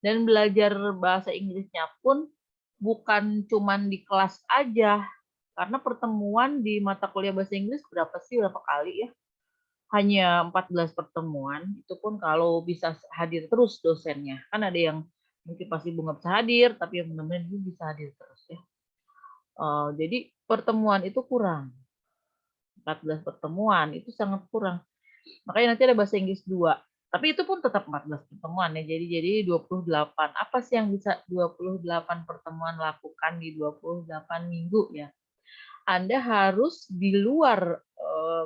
Dan belajar bahasa Inggrisnya pun bukan cuman di kelas aja. Karena pertemuan di mata kuliah bahasa Inggris berapa kali ya? Hanya 14 pertemuan, itu pun kalau bisa hadir terus dosennya. Kan ada yang mungkin pasti nggak bisa hadir, tapi yang benar-benar bisa hadir terus ya. Jadi pertemuan itu kurang. 14 pertemuan itu sangat kurang. Makanya nanti ada bahasa Inggris 2. Tapi itu pun tetap 14 pertemuan ya. Jadi 28. Apa sih yang bisa 28 pertemuan lakukan di 28 minggu ya? Anda harus di luar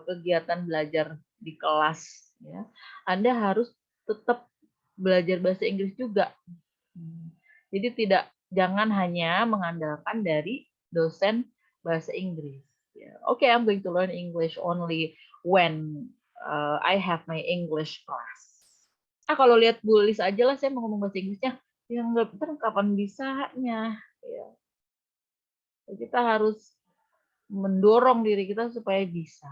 kegiatan belajar di kelas ya. Anda harus tetap belajar bahasa Inggris juga. Jadi jangan hanya mengandalkan dari dosen bahasa Inggris. Okay, I'm going to learn English only when I have my English class. Kalau lihat Bu Lis aja lah, saya mau ngomong bahasa Inggrisnya, yang nggak pintar kapan bisanya. Ya. Kita harus mendorong diri kita supaya bisa.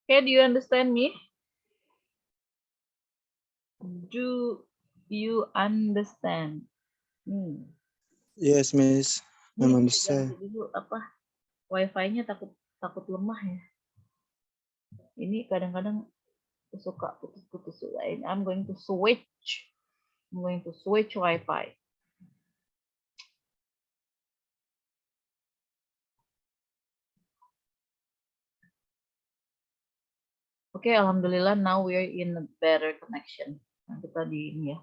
Okay, do you understand me? Do you understand me? Yes, Miss. I understand. Dulu Wi-Fi-nya takut lemah ya. Ini kadang-kadang suka putus-putus. I'm going to switch. Wi-Fi. Oke, alhamdulillah now we're in a better connection. Nah, kita di ini ya.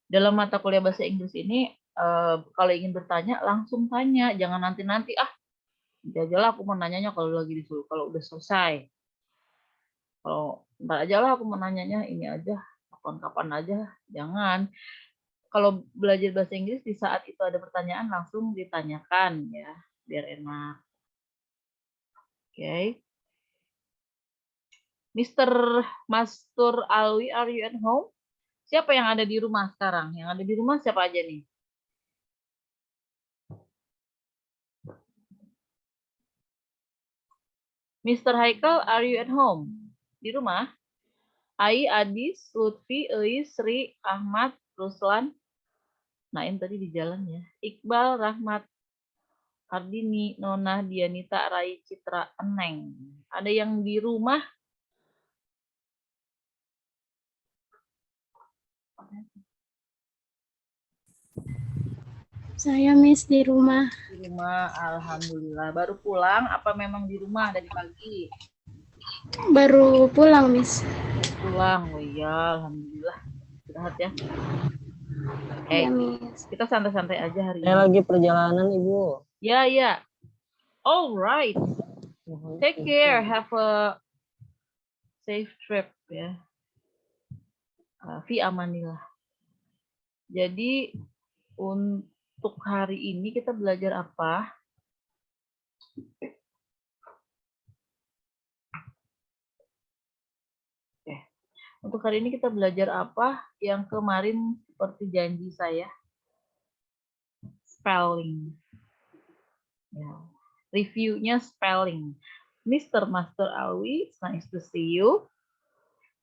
Dalam mata kuliah bahasa Inggris ini, kalau ingin bertanya langsung tanya, jangan nanti-nanti jajalah aku mau nanyanya kalau lagi disuruh, kalau udah selesai. Kalau ntar aja lah aku mau nanyanya ini aja, kapan-kapan aja, jangan. Kalau belajar bahasa Inggris di saat itu ada pertanyaan langsung ditanyakan ya, biar enak. Oke. Mr. Mastur Alwi, are you at home? Siapa yang ada di rumah sekarang? Yang ada di rumah siapa aja nih? Mr. Haikal, are you at home? Di rumah? Ai, Adis, Lutfi, Eis, Sri, Ahmad, Ruslan. Naim tadi di jalan ya. Iqbal, Rahmat, Ardini, Nona, Dianita, Rai, Citra, Eneng. Ada yang di rumah? Saya Miss di rumah. Di rumah, alhamdulillah. Baru pulang apa memang di rumah dari pagi? Baru pulang, Miss. Pulang, oh iya, alhamdulillah. Istirahat ya. Ya, Miss. Kita santai-santai aja hari ini. Saya lagi perjalanan, Ibu. Ya. All right. Take care. Have a safe trip ya. Fi amanillah. Jadi untuk hari ini kita belajar apa? Oke. Untuk hari ini kita belajar apa? Yang kemarin seperti janji saya. Spelling. Ya. Reviewnya spelling. Mr. Master Alwi, it's nice to see you.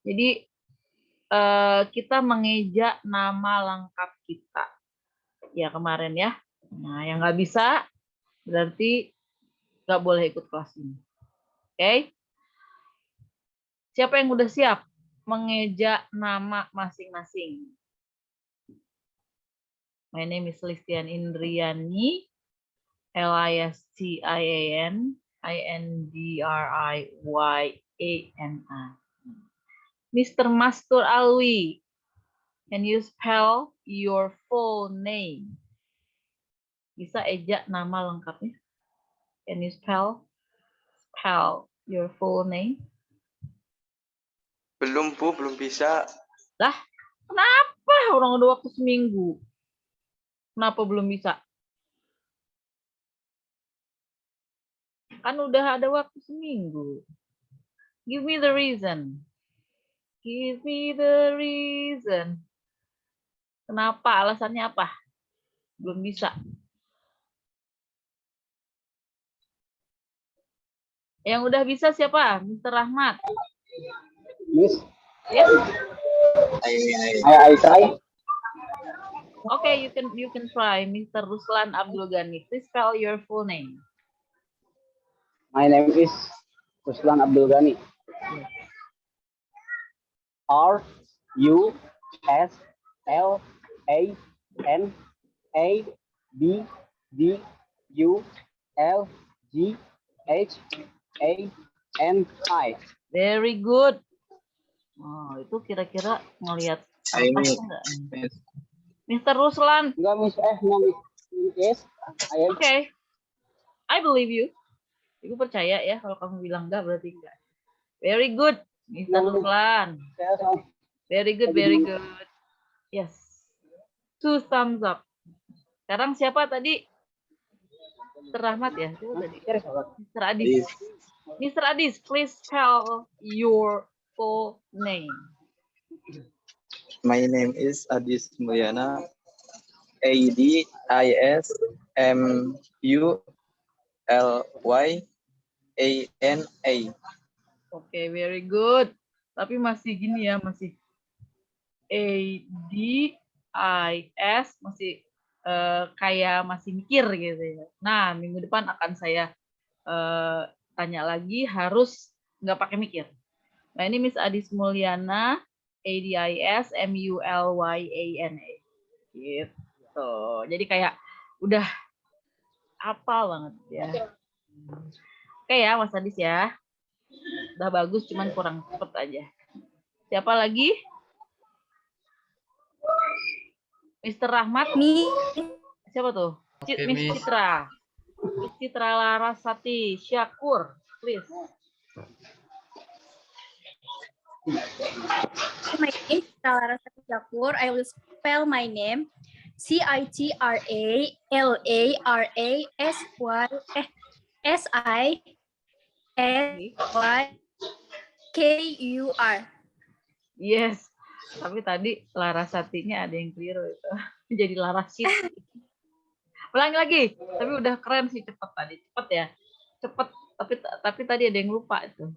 Jadi kita mengeja nama lengkap kita. Ya kemarin ya. Nah yang nggak bisa berarti nggak boleh ikut kelas ini. Oke? Siapa yang udah siap mengeja nama masing-masing? My name is Listian Indriani. Listian Mr. Mastur Alwi, can you spell your full name? Bisa ejak nama lengkapnya? Can you spell your full name? Belum, Bu, belum bisa. Lah, kenapa? Orang udah waktu seminggu. Kenapa belum bisa? Kan udah ada waktu seminggu. Give me the reason. Give me the reason. Kenapa? Alasannya apa? Belum bisa. Yang udah bisa siapa? Mr. Rahmat. Miss. Yes. I try. Okay, you can try, Mr. Ruslan Abdul Ghani. Please spell your full name. My name is Ruslan Abdul Ghani. Yes. R U S L A N A B D U L G H A N I. Very good. Oh, itu kira-kira ngelihat kertas enggak? Mr. Ruslan. Enggak, Miss. Yes, I am. Okay. I believe you. Ibu percaya ya, kalau kamu bilang enggak berarti enggak. Very good, Mr. Ruslan. Very good, very good. Yes. 2 thumbs up. Sekarang siapa tadi? Mr. Rahmat ya? Siapa tadi? Mr. Adis. Mr. Adis, please spell your full name. My name is Adis Mulyana. ADISMULYANA. Oke, very good. Tapi masih gini ya, masih ADIS, masih kayak masih mikir gitu ya. Nah, minggu depan akan saya tanya lagi, harus nggak pakai mikir. Nah, ini Miss Adis Mulyana, ADISMULYANA. Gitu. Jadi kayak udah hafal banget ya. Oke ya, Mas Adis ya. Udah bagus, cuman kurang cepet aja. Siapa lagi? Mr. Rahmat? Siapa tuh? Miss Citra. Miss Citra Larasati. Syakur, please. My name is Citra Larasati Syakur. I will spell my name CITRALARASYSYKUR. Yes. Tapi tadi Larasatinya ada yang keliru itu. Jadi Larasit. Ulangi lagi. Tapi udah keren sih, cepet tadi. Cepet ya. Cepet. Tapi tadi ada yang lupa itu.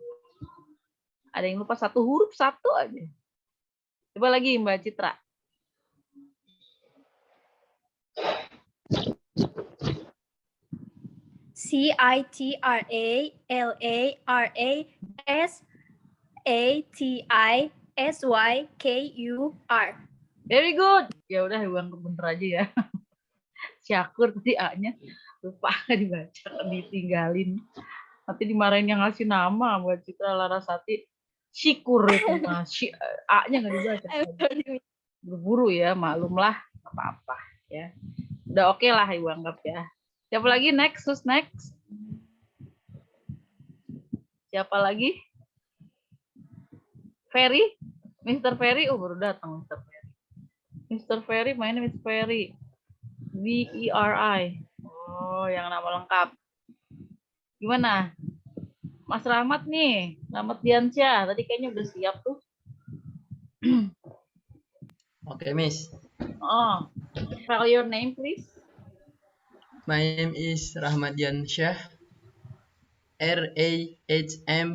Ada yang lupa satu huruf, satu aja. Coba lagi Mbak Citra. CITRALARASATISYKUR. Very good. Ya udah, uang bener aja ya. Syakur tadi A-nya lupa dibaca, ditinggalin. Nanti dimarahin yang ngasih nama buat Citra Larasati. Syikur itu masih A-nya nggak dibaca. Buru-buru ya, maklumlah, apa-apa ya. Udah oke lah Ibu anggap ya. Siapa lagi next? Who's next? Siapa lagi? Ferry? Mr. Ferry? Oh, baru datang Mr. Ferry. Mr. Ferry, my name is Ferry. VERI. Oh, yang nama lengkap. Gimana? Mas Rahmat nih, Rahmat Diansyah. Tadi kayaknya udah siap tuh. Okay, Miss. Oh, spell your name, please. My name is Rahmat Diansyah. RAHMATDIANSYAH.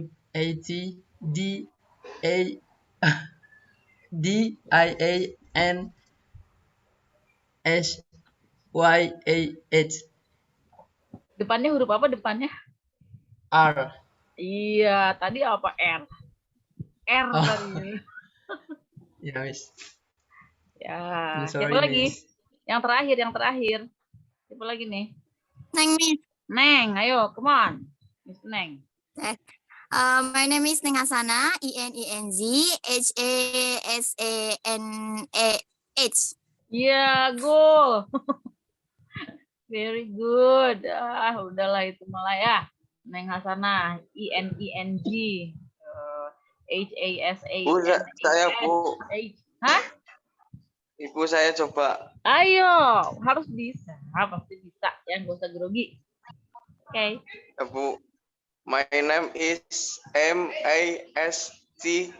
Depannya huruf apa depannya? R. Iya, tadi apa R? R Oh. tadi. Ya, Miss. Ya, I'm sorry, siapa lagi? Miss. Yang terakhir. Siapa lagi nih? Neng, Miss. Neng, ayo, come on. Miss Neng. My name is Neng Hasana, INENZ, HASANAH. Iya, go. Very good. Udahlah itu malah ya. Neng Hasanah, INENG, HASANAH. Bu, saya Bu. Hah? Ibu saya coba. Ayo, harus bisa. Pasti bisa. Ya, nggak usah grogi. Oke. Ya, Bu. My name is MASTURALWI.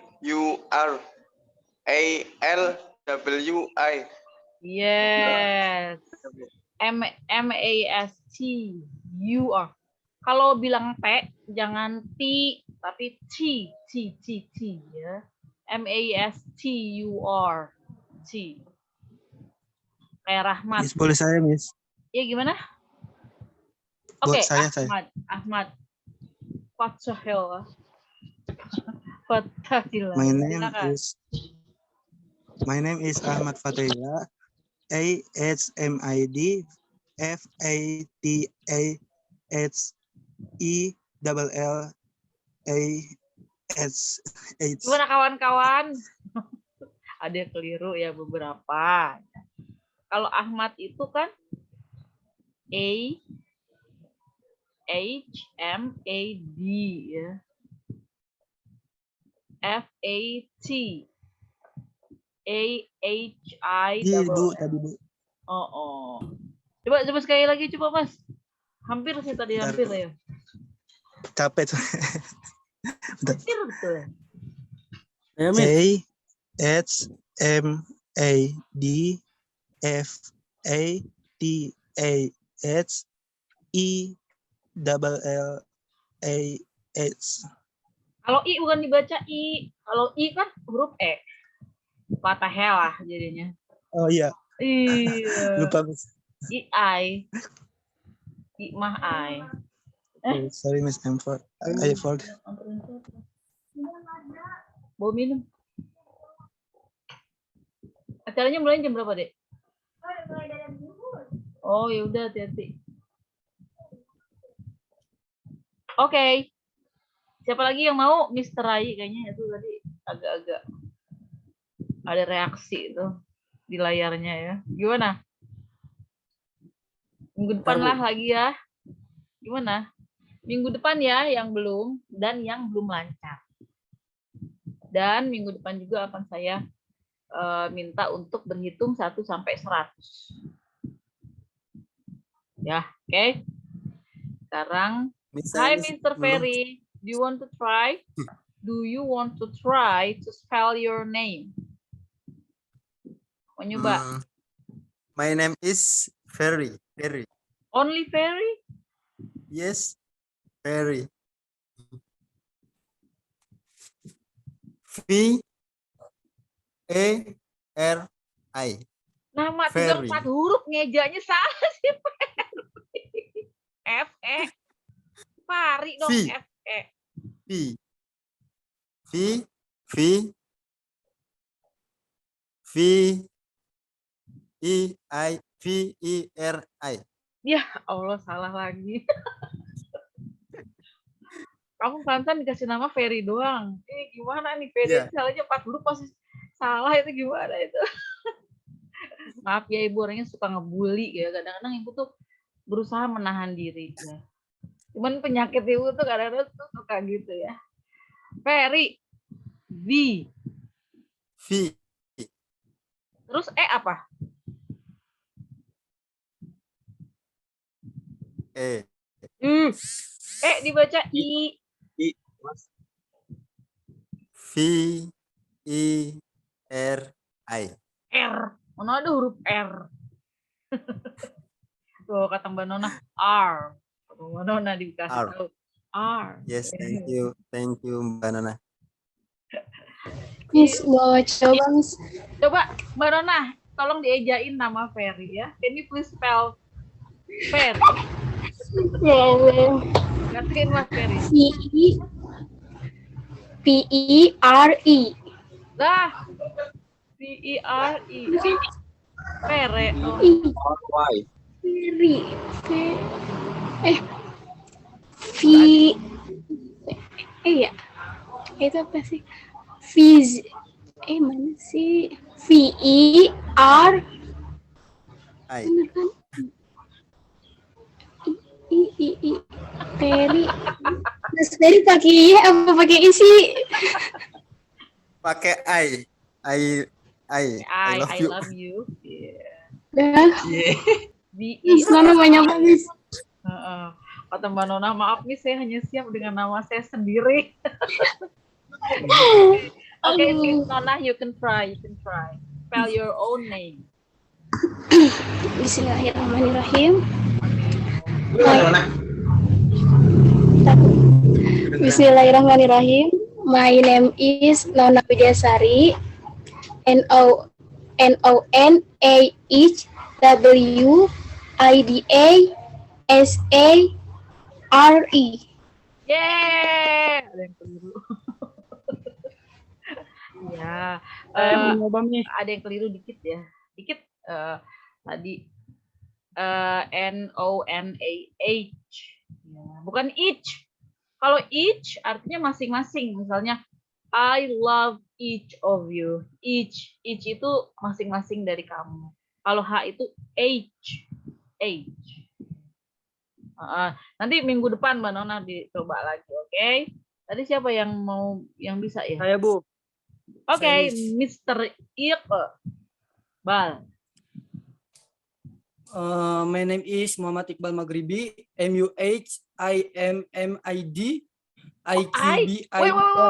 Yes. MASTUR. Kalau bilang T, jangan T, tapi C ya. MASTUR. T-U-R. T. Kayak Rahmat. Miss, boleh saya, Miss? Ya gimana? Buat Oke, saya. Ahmad. What the hell? What the hell? My name is Ahmad Fatila. AHMID FATAHELLAH. Gimana kawan-kawan? Ada yang keliru ya beberapa. Kalau Ahmad itu kan AHMAD ya. FAT AHI. Bu, tadi Bu. Oh. Coba sekali lagi coba Mas. Hampir sih tadi hampir ya. Capek tuh. Hampir betul. AHMADFATHELLAH. Kalau I bukan dibaca I. Kalau I kan huruf E. Fatahel lah jadinya. Oh iya. Iya. Lupa, Miss. I mah I. Sorry, Miss. I forgot. Bawa minum. Acaranya mulai jam berapa, Dek? Oh, ya udah, hati-hati. Oke. Siapa lagi yang mau? Mr. Rai kayaknya itu tadi agak-agak ada reaksi itu di layarnya ya. Gimana? Minggu depan lah lagi ya. Gimana? Minggu depan ya yang belum dan yang belum lancar. Dan minggu depan juga akan saya minta untuk berhitung 1 sampai 100. Ya, oke. Sekarang, hi Mr. Ferry, do you want to try? Do you want to try to spell your name? Mau nyoba? My name is Ferry. Only Ferry? Yes, Ferry. V-A-R-I. Nama Ferry. 4 huruf ngejanya salah sih. F-E. Fari dong, V. F-E. V-I-V-E-R-I. Ya Allah, salah lagi. Kamu pantan dikasih nama Ferry doang. Gimana nih Ferry? Salahnya 4 huruf pasti salah, itu gimana itu? Maaf ya Ibu, orangnya suka ngebully ya. Kadang-kadang Ibu tuh berusaha menahan diri ya. Cuman penyakit Ibu tuh kadang-kadang tuh suka gitu ya. Ferry. V. Terus E apa? E. Dibaca I. V-I-R-I. R. Mana ada huruf R? Tuh kata Mbak Nona R. Mbak Nona dikasih R. tahu R. Yes, thank you Mbak Nona. Miss, mau coba Miss. Coba Mbak Nona, tolong diejain nama Ferry ya. Can you please spell Ferry? Ya Allah. Katain Mas Ferry. P-E-R-E. Lah. P-E-R-E. Ferry. Ferry. Ya. Itu apa sih? Fiz. Mana sih? V-E-R. Bener kan? Ferry. Mas Ferry pakai I apa pakai I sih? Pakai I love you. Dah. Miss Nona banyak banget. Kata Mbak Nona, maaf nih saya hanya siap dengan nama saya sendiri. Okay, Miss Nona, you can try. Spell your own name. Bismillahirrahmanirrahim. Bismillahirrahmanirrahim. My name is Nona Widyasari. Nonahwidasare. Yeay, ada yang keliru. Ya, ada yang keliru dikit ya. Dikit tadi Nonah. Ya, bukan each. Kalau each artinya masing-masing. Misalnya I love each of you. Each itu masing-masing dari kamu. Kalau H itu age. Nanti minggu depan Mbak Nona dicoba lagi, oke? Tadi siapa yang bisa ya? Saya, Bu. Oke, Mr. Iqbal. My name is Muhammad Iqbal Maghribi. MUHIMMID IQBI.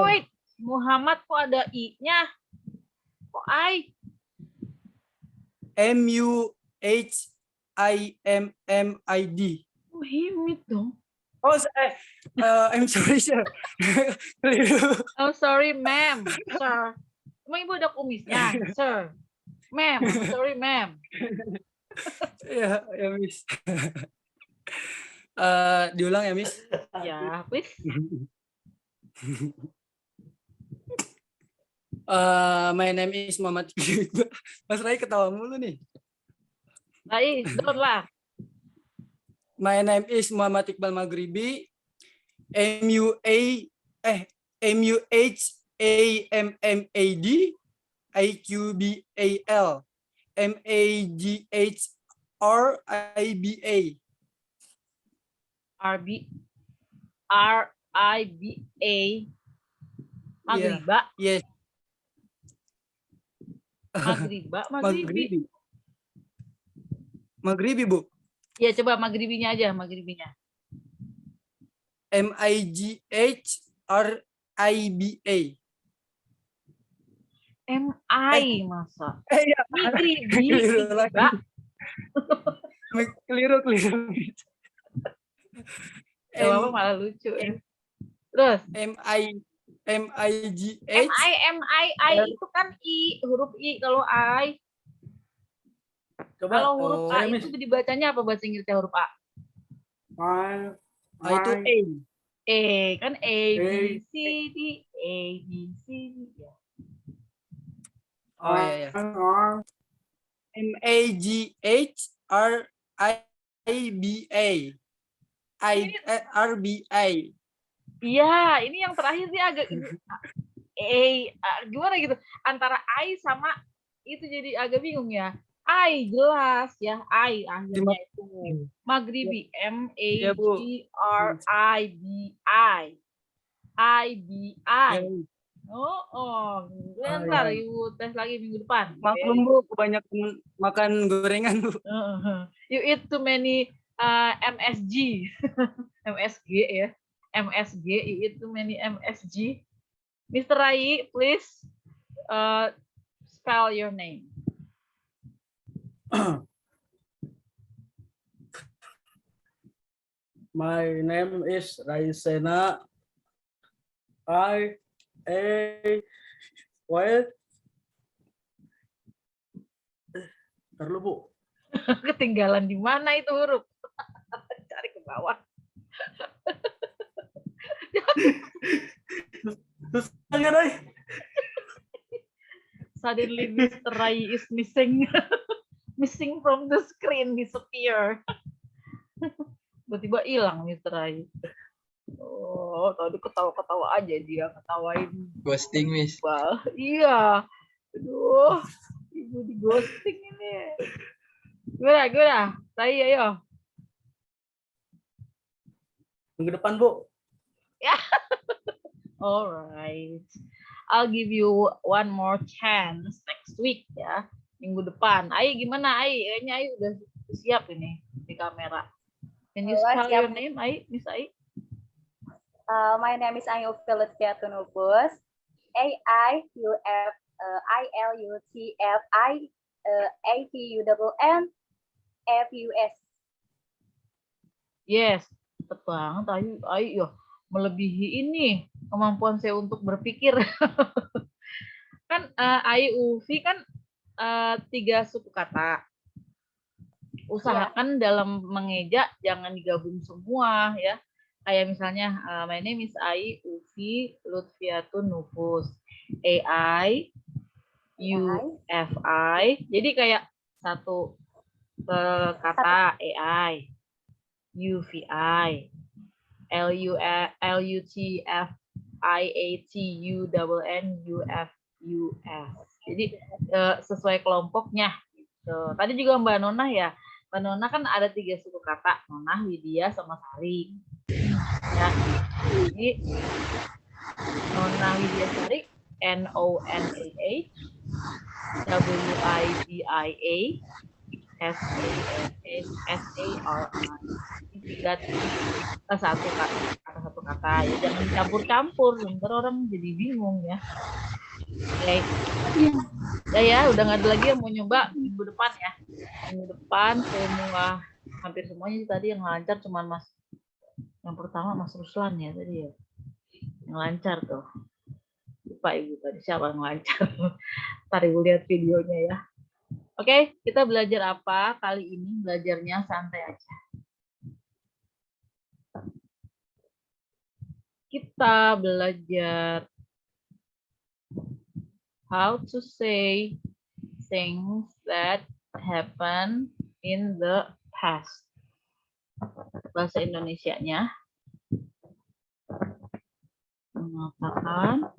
Wait. Muhammad kok ada I-nya? Kok I? MUHIMMID. Himit dong. Oh, I'm sorry, sir. Oh, sorry, ma'am. Sir. Emang ibu ada kumisnya, sir? Ma'am, sorry, ma'am. Ya, Miss. Diulang ya, Miss? Ya, please. My name is Muhammad Iqbal. Mas Rai ketawa mulu nih. Rai, don't lah. My name is Muhammad Iqbal Maghribi. MUHAMMAD IQBAL MAGHRIBA. RIBA. Maghriba. Yes. Maghribi. Maghribi, Bu. Ya, coba maghribinya aja, maghribinya. MIGHRIBA. MI masa. Ya. Maghribi. Keliru. Ya, Bapak malah lucu. Terus MIGH. MI itu kan I, huruf I kalau I. Kalau huruf A itu dibacanya apa bahasa Inggrisnya huruf A? A itu A. Kan A, B, C, D, ya. Oh iya. MAGHRIBA. RBA. Iya, ini yang terakhir sih agak gimana gitu antara I sama itu jadi agak bingung ya. I jelas ya, I akhirnya itu Maghribi, MAGRIBI. Bentar Ibu tes lagi minggu depan. Maklum Bu, kebanyakan makan gorengan Bu. You eat too many MSG. MSG ya. MSG, you eat too many MSG. Mr. Rai, please spell your name. My name is Raisena. Wait. Ntar lu, Bu. Ketinggalan di mana itu huruf? Cari ke bawah. Suddenly Mr. Rai is missing. Missing from the screen, disappear. Tiba-tiba hilang Mr. Rai. Oh, tadi ketawa-ketawa aja dia, ketawain. Ghosting, Miss. Wah, iya. Aduh, Ibu di ghosting ini. Gimana? Rai, ayo. Minggu depan, Bu. Ya. Alright. I'll give you one more chance next week ya. Minggu depan. Ai gimana Ai? Kayaknya Ai udah siap ini di kamera. Can you spell your name Ai? Miss Ai? My name is Ayu Felicia Tunubus. AIUFLIATUNNFUS. Yes, cepet banget Ayu ya. Melebihi ini kemampuan saya untuk berpikir. Kan ai, uvi kan 3 suku kata. Usahakan dalam mengeja jangan digabung semua ya. Kayak misalnya my name is Ai Ufi Lutfiatun Nufus. AI UFI. Jadi kayak satu kata AI UVI LUTFIATUNNUFUS. Jadi sesuai kelompoknya. Gitu. Tadi juga Mbak Nona ya. Mbak Nona kan ada 3 suku kata, Nona, Widya, sama Sari. Ya. Jadi Nona Widya Sari NONAH WIDIA SARI. Satu kata ya, jangan campur-campur, ntar orang jadi bingung ya. Oke. Ya, udah nggak ada lagi yang mau nyoba minggu depan ya. Minggu depan hampir semuanya tadi yang lancar, cuman Mas yang pertama Mas Ruslan ya tadi ya. Yang lancar tuh. Lupa Ibu tadi siapa yang lancar. Ntar Ibu lihat videonya ya. Oke, kita belajar apa kali ini? Belajarnya santai aja. Kita belajar how to say things that happen in the past. Bahasa Indonesianya mengatakan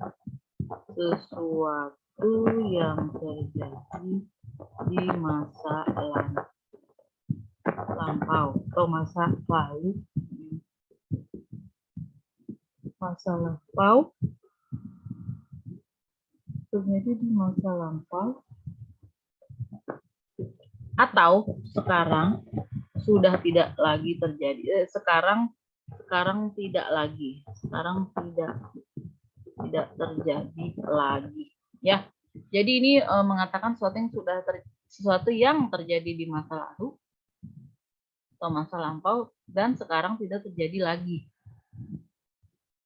sesuatu yang terjadi di masa lampau atau masa lalu. Masa lampau terjadi di masa lampau atau sekarang sudah tidak lagi terjadi. Sekarang tidak lagi. Sekarang tidak terjadi lagi. Ya. Jadi ini mengatakan sesuatu yang terjadi di masa lalu atau masa lampau dan sekarang tidak terjadi lagi.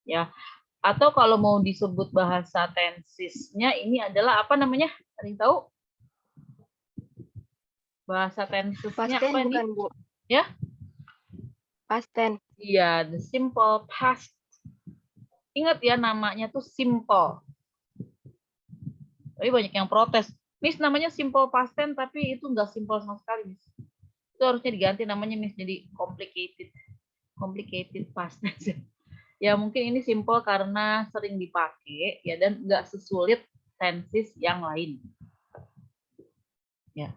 Ya. Atau kalau mau disebut bahasa tensesnya ini adalah apa namanya? Ada yang tahu? Bahasa tensesnya apa ini? Bu. Ya? Past tense. Iya, the simple past. Ingat ya, namanya tuh simple. Tapi banyak yang protes. Miss, namanya simple past tense, tapi itu nggak simple sama sekali, Miss. Itu harusnya diganti namanya, Miss, jadi complicated. Complicated past tense. Ya, mungkin ini simple karena sering dipakai, ya, dan nggak sesulit tenses yang lain. Ya.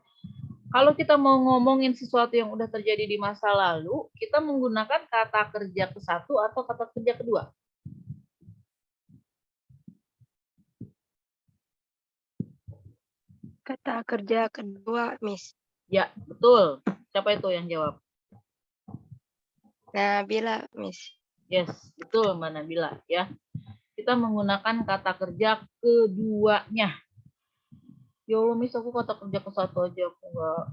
Kalau kita mau ngomongin sesuatu yang udah terjadi di masa lalu, kita menggunakan kata kerja ke-1 atau kata kerja kedua? Kata kerja kedua, Miss. Ya, betul. Siapa itu yang jawab? Nabila, Miss. Yes, betul Mbak Nabila. Ya, kita menggunakan kata kerja keduanya. Ya Allah, Miss, aku kata kerja ke-1 aja aku nggak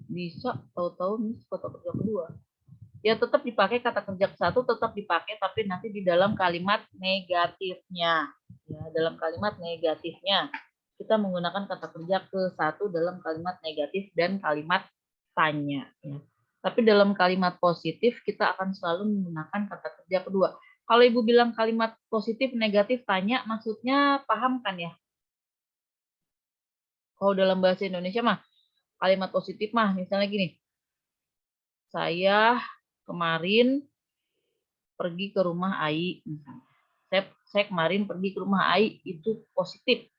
bisa. Tahu-tahu Miss kata kerja kedua. Ya, tetap dipakai kata kerja ke-1, tetap dipakai, tapi nanti di dalam kalimat negatifnya. Ya, dalam kalimat negatifnya. Kita menggunakan kata kerja ke-1 dalam kalimat negatif dan kalimat tanya. Ya. Tapi dalam kalimat positif kita akan selalu menggunakan kata kerja kedua. Kalau Ibu bilang kalimat positif, negatif, tanya, maksudnya paham kan ya? Kalau dalam bahasa Indonesia mah, kalimat positif mah misalnya gini. Saya kemarin pergi ke rumah Ai. Misalnya. Saya kemarin pergi ke rumah Ai, itu positif.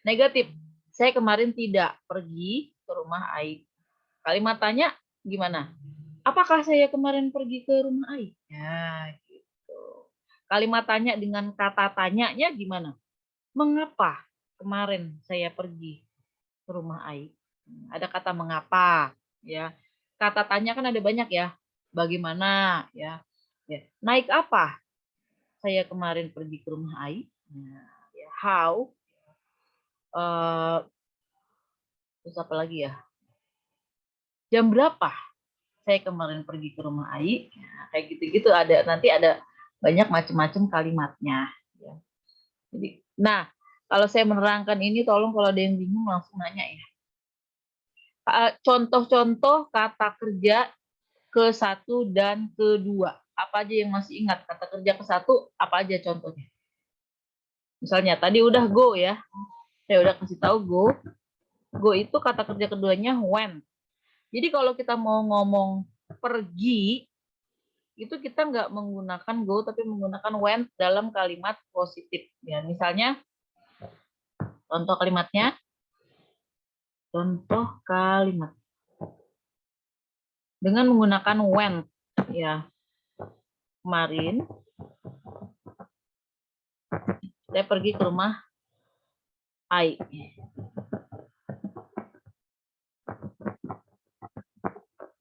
Negatif, saya kemarin tidak pergi ke rumah Ai. Kalimat tanya gimana? Apakah saya kemarin pergi ke rumah Ai? Ya, gitu. Kalimat tanya dengan kata tanyanya gimana? Mengapa kemarin saya pergi ke rumah Ai? Ada kata mengapa, ya. Kata tanya kan ada banyak ya. Bagaimana, ya. Naik apa? Saya kemarin pergi ke rumah Ai. Nah, ya, how? Terus apa lagi ya? Jam berapa saya kemarin pergi ke rumah Ai? Nah, kayak gitu-gitu nanti ada banyak macam-macam kalimatnya. Ya. Jadi, nah Kalau saya menerangkan ini, tolong kalau ada yang bingung langsung nanya ya. Contoh-contoh kata kerja ke-1 dan ke-2. Apa aja yang masih ingat? Kata kerja ke-1, apa aja contohnya? Misalnya, tadi udah go ya. Saya udah kasih tahu go. Go itu kata kerja keduanya went. Jadi kalau kita mau ngomong pergi, itu kita nggak menggunakan go, tapi menggunakan went dalam kalimat positif. Ya, misalnya, contoh kalimatnya. Contoh kalimat. Dengan menggunakan went. Ya, kemarin saya pergi ke rumah Ai.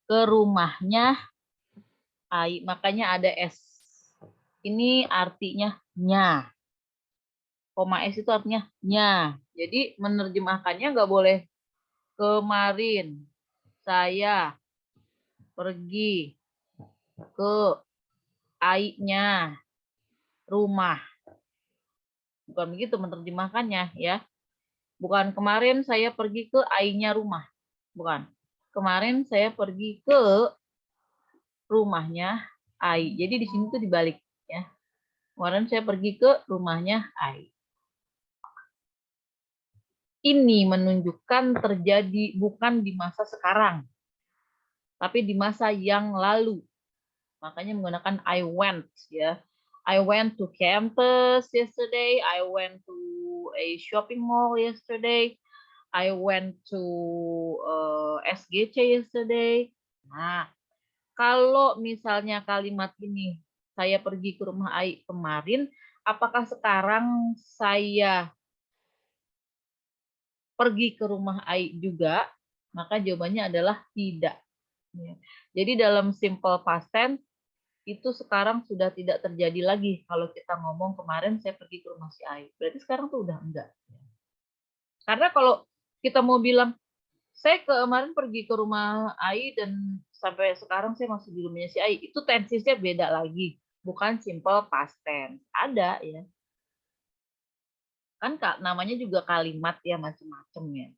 Ke rumahnya Ai, makanya ada S. Ini artinya nya. Koma S itu artinya nya. Jadi menerjemahkannya nggak boleh kemarin saya pergi ke Ai-nya rumah. Bukan begitu menerjemahkannya ya. Bukan kemarin saya pergi ke Ai-nya rumah. Bukan. Kemarin saya pergi ke rumahnya Ai. Jadi di sini tuh dibalik ya. Kemarin saya pergi ke rumahnya Ai. Ini menunjukkan terjadi bukan di masa sekarang, tapi di masa yang lalu. Makanya menggunakan I went ya. I went to campus yesterday. I went to a shopping mall yesterday. I went to SGC yesterday. Nah, kalau misalnya kalimat ini, saya pergi ke rumah Ai kemarin, apakah sekarang saya pergi ke rumah Ai juga? Maka jawabannya adalah tidak. Jadi dalam simple past tense, itu sekarang sudah tidak terjadi lagi. Kalau kita ngomong kemarin saya pergi ke rumah si Ai. Berarti sekarang tuh udah enggak. Karena kalau kita mau bilang, saya kemarin pergi ke rumah Ai dan sampai sekarang saya masih di rumahnya si Ai. Itu tensisnya beda lagi. Bukan simple past tense. Ada ya. Kan namanya juga kalimat ya macam-macam ya.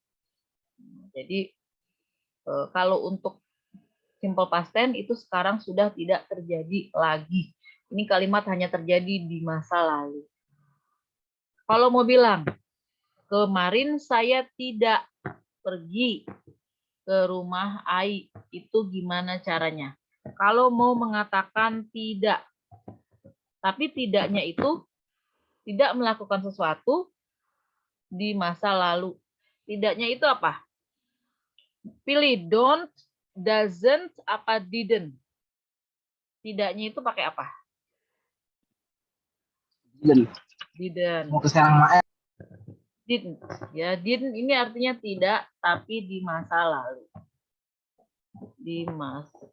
Jadi kalau untuk simple past tense itu sekarang sudah tidak terjadi lagi. Ini kalimat hanya terjadi di masa lalu. Kalau mau bilang, kemarin saya tidak pergi ke rumah Ai, itu gimana caranya? Kalau mau mengatakan tidak, tapi tidaknya itu tidak melakukan sesuatu di masa lalu. Tidaknya itu apa? Pilih don't, doesn't, apa didn't. Tidaknya itu pakai apa? Didn't. Mau ke sekarang Didn't. Ya, didn't ini artinya tidak, tapi di masa lalu. Di masa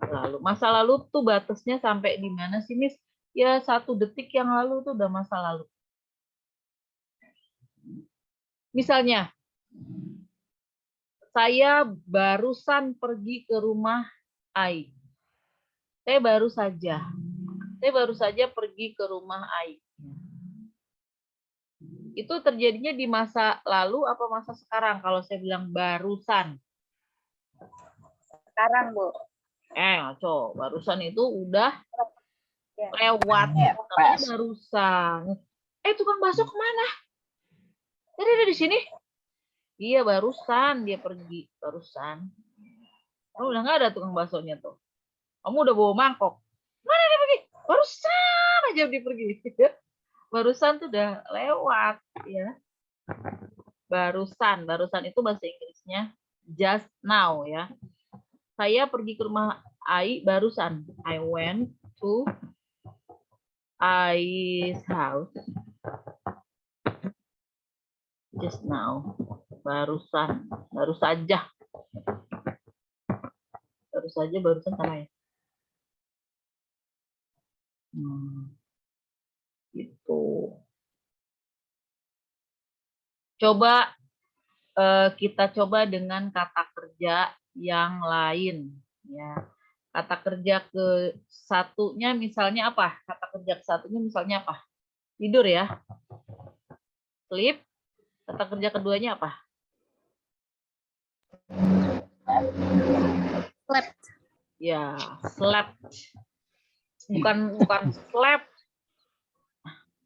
lalu. Masa lalu tuh batasnya sampai di mana sih, Miss? Ya 1 detik yang lalu tuh udah masa lalu. Misalnya, saya barusan pergi ke rumah Ai. Saya baru saja pergi ke rumah Ai. Itu terjadinya di masa lalu apa masa sekarang kalau saya bilang barusan? Sekarang, Bu. Ngaco. Barusan itu udah Ya. lewat. Namanya barusan. Tukang bakso kemana? Tadi ada di sini? Iya, barusan dia pergi. Barusan. Oh, udah nggak ada tukang baksonya tuh. Kamu udah bawa mangkok. Mana dia pergi? Barusan aja dia pergi. Barusan tuh udah lewat. Ya. Barusan itu bahasa Inggrisnya just now ya. Saya pergi ke rumah Ai barusan. I went to Ai's house just now. Barusan, baru saja. Barusan sama ya. Gitu. Coba kita coba dengan kata kerja yang lain ya. Kata kerja ke-1-nya misalnya apa? Kata kerja ke-1-nya misalnya apa? Tidur ya. Sleep. Kata kerja keduanya apa? Slept. Ya, slept. Bukan slept.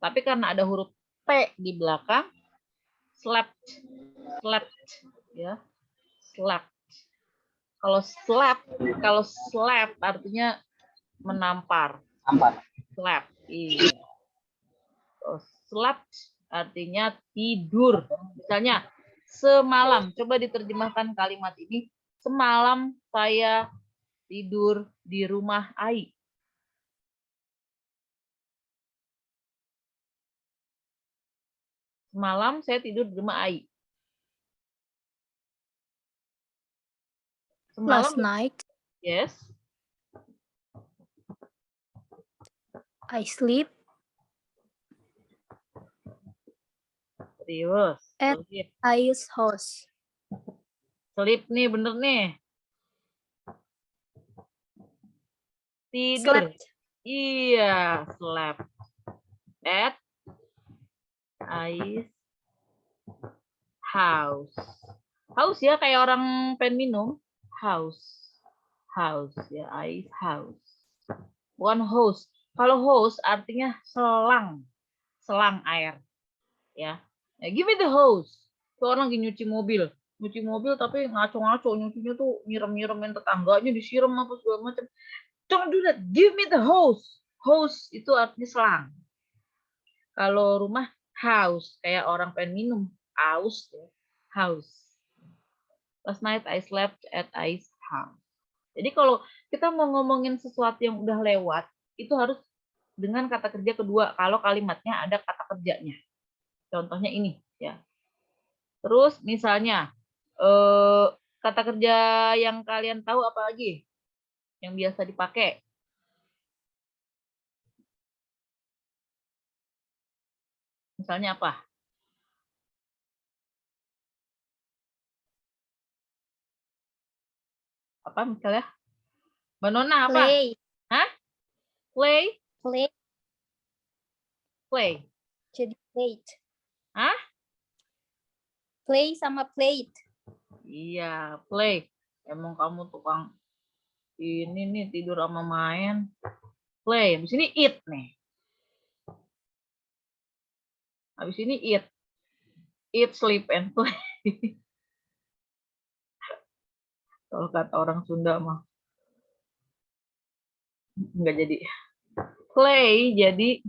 Tapi karena ada huruf T di belakang, slept. Slept. Ya. Slept. Kalau slept artinya menampar. Slept. Iya. Slept artinya tidur. Misalnya semalam, coba diterjemahkan kalimat ini. Semalam saya tidur di rumah Ai. Semalam saya tidur di rumah Ai. Semalam, Last night yes. I sleep Serius. at Sleep. Ai's house. Sleep nih, bener nih. Tidur. Slept. Iya, slept. At Ai's house. House ya, kayak orang pengen minum. House. House ya, Ai's house. Bukan host. Kalau host artinya selang. Selang air. Ya. Give me the hose. Tuh orang lagi nyuci mobil. Nyuci mobil tapi ngaco-ngaco. Nyucinya tuh nyiram-nyiramin tetangganya, disiram apa segala macam. Don't do that. Give me the hose. Hose itu artinya selang. Kalau rumah house. Kayak orang pengen minum. House. Ya. House. Last night I slept at Ai's house. Jadi kalau kita mau ngomongin sesuatu yang udah lewat, itu harus dengan kata kerja kedua. Kalau kalimatnya ada kata kerjanya. Contohnya ini. Ya. Terus misalnya, kata kerja yang kalian tahu apa lagi? Yang biasa dipakai. Misalnya apa? Apa misalnya? Mbak Nona apa? Play. Hah? Play? Play. Play. Jadi plate. Hah? Play sama plate. Iya, play. Emang kamu tukang ini nih tidur sama main. Play. Habis ini eat nih. Habis ini eat. Eat, sleep, and play. Kalau kata orang Sunda mah. Enggak jadi. Play jadi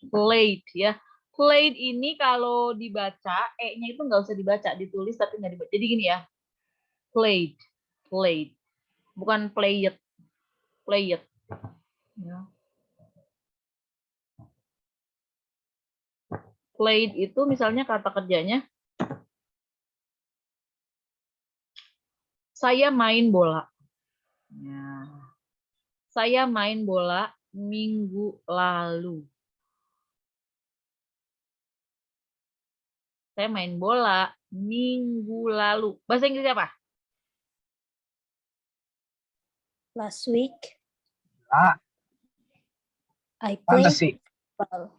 played ya. Played ini kalau dibaca, E-nya itu nggak usah dibaca, ditulis tapi nggak dibaca. Jadi gini ya. Played. Played. Bukan played. Played. Ya. Played itu misalnya kata kerjanya saya main bola. Ya. Saya main bola minggu lalu. Saya main bola minggu lalu. Bahasa Inggris apa? Last week Ah, I played fantasy. football.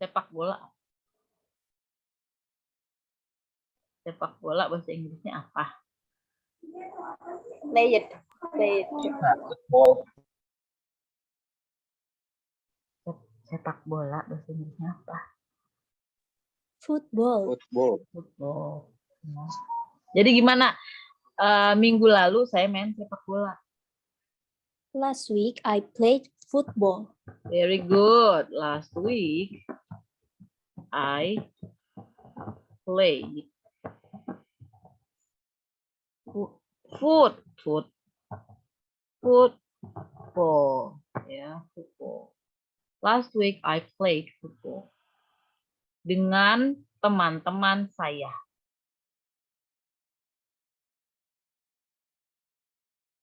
Sepak bola. Sepak bola bahasa Inggrisnya apa? Played. Played. Sepak bola bahasa Inggrisnya apa? Football. Football. Ya. Jadi gimana? Minggu lalu saya main sepak bola. Last week I played football. Very good. Last week I played football. Ya, football. Last week I played football dengan teman-teman saya.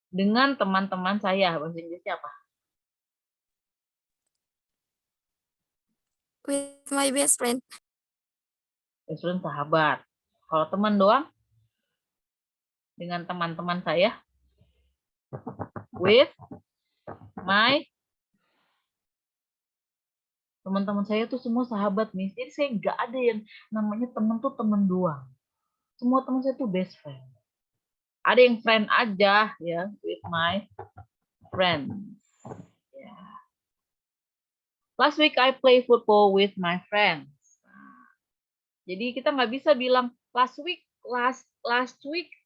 Dengan teman-teman saya, bahasa Inggrisnya apa? With my best friend. Best friend sahabat. Kalau teman doang, dengan teman-teman saya. With Teman-teman saya tuh semua sahabat, Miss. Jadi saya nggak ada yang namanya teman tuh teman doang. Semua teman saya tuh best friend. Ada yang friend aja ya, with my friends. Yeah. Last week I play football with my friends. Jadi kita nggak bisa bilang last week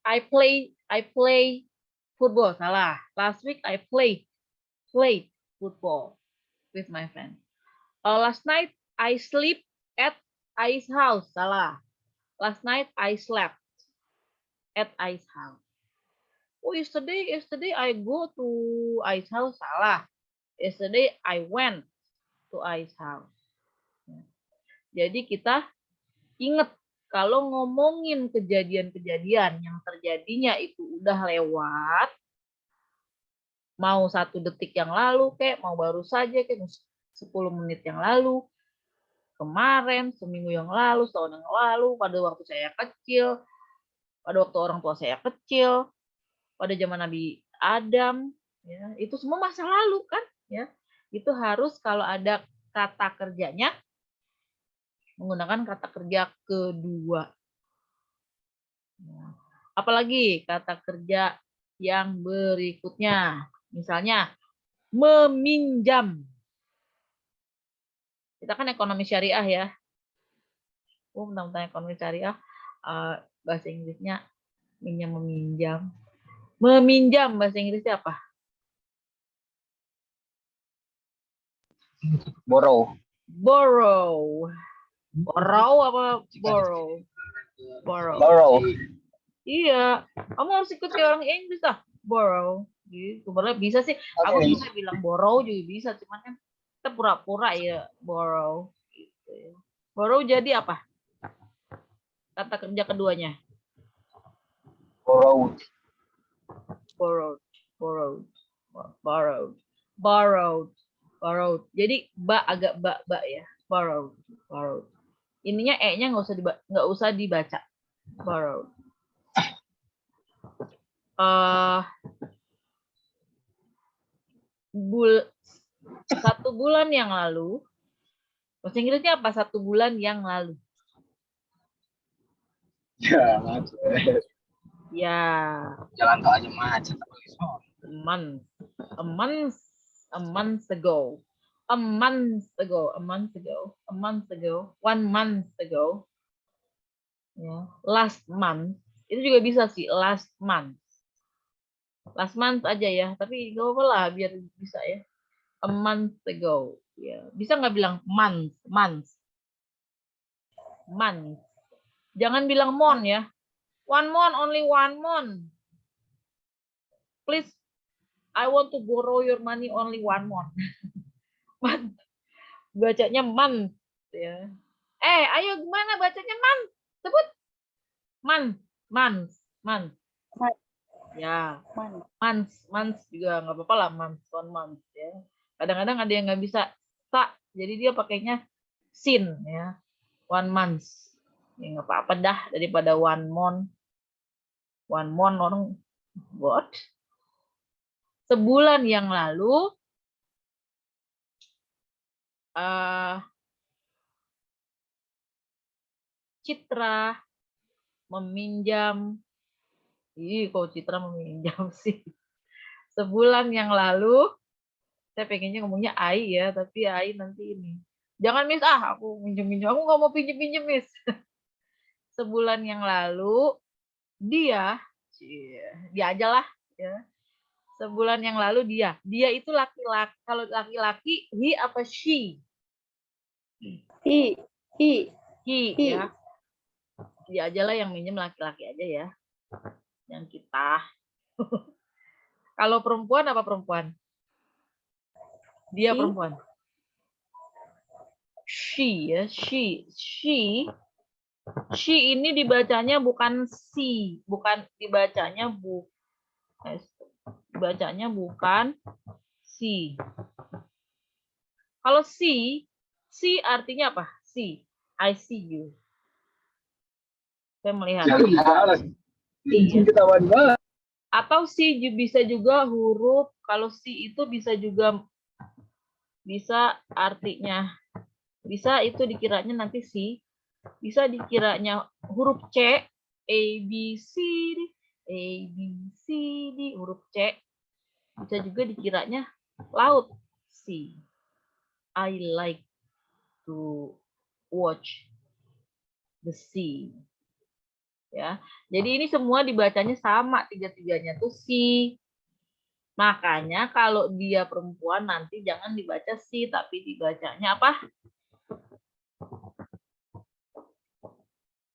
I play football. Salah. Last week I played football with my friends. Last night I sleep at I's house. Salah. Last night I slept at I's house. Oh, yesterday I go to I's house. Salah. Yesterday I went to I's house. Jadi kita ingat kalau ngomongin kejadian-kejadian yang terjadinya itu udah lewat, mau 1 detik yang lalu kayak mau baru saja kayak 10 menit yang lalu, kemarin, seminggu yang lalu, setahun yang lalu, pada waktu saya kecil, pada waktu orang tua saya kecil, pada zaman Nabi Adam, ya, itu semua masa lalu kan, ya. Itu harus kalau ada kata kerjanya menggunakan kata kerja kedua. Apalagi kata kerja yang berikutnya, misalnya meminjam. Kita kan ekonomi syariah ya. Tentang ekonomi syariah, bahasa Inggrisnya meminjam. Meminjam bahasa Inggrisnya apa? Borrow. Borrow. Borrow apa borrow? Borrow. Iya, kamu harus ikut kayak orang Inggris lah. Borrow. Gitu. Sebenarnya bisa sih. Aku bisa bilang borrow juga bisa, cuman kan kita pura-pura ya borrow. Gitu. Borrow jadi apa? Kata kerja keduanya. Borrowed. Borrowed. Borrowed. Borrowed. Borrowed. Borrowed. Jadi agak ya. Borrowed. Borrowed. Ininya e-nya nggak usah dibaca. Borrowed. Satu bulan yang lalu, bahasa Inggrisnya apa? 1 bulan yang lalu. Ya, macet. Ya. Jalan tol aja macet. A month ago. 1 month ago. Ya. Last month. Itu juga bisa sih, last month. Last month aja ya, tapi gak apa-apa lah biar bisa ya. A month ago. Ya. Bisa nggak bilang month. Jangan bilang month ya. 1 month, only 1 month. Please, I want to borrow your money only 1 month. Month. Bacanya month. Ya. Ayo gimana bacanya month? Sebut. Month. Ya, months juga nggak apa-apa lah, 1 month ya. Kadang-kadang ada yang nggak bisa tak, jadi dia pakainya sin ya, 1 month. Ya nggak apa-apa dah daripada 1 month. 1 month orang what? Sebulan yang lalu Citra meminjam. Kok Citra meminjam sih. Sebulan yang lalu, saya pengennya ngomongnya Ai ya, tapi Ai nanti ini. Jangan Miss, aku minjem-minjem. Aku nggak mau pinjem-pinjem Miss. Sebulan yang lalu, dia aja lah. Ya. Sebulan yang lalu dia itu laki-laki. Kalau laki-laki, he apa she? He. Ya. Dia aja lah yang minjem, laki-laki aja ya. Yang kita. Kalau perempuan apa perempuan? Dia perempuan. She ya, she ini dibacanya bukan si, bukan dibacanya bukan si. Kalau si artinya apa? Si, I see you. Saya melihat. Atau si bisa juga huruf K Kalau si itu bisa juga artinya bisa itu dikiranya nanti si, bisa dikiranya huruf C, A B C D, huruf C. Bisa juga dikiranya laut, sea. I like to watch the sea. Ya, jadi ini semua dibacanya sama, tiga-tiganya tuh si. Makanya kalau dia perempuan nanti jangan dibaca si, tapi dibacanya apa?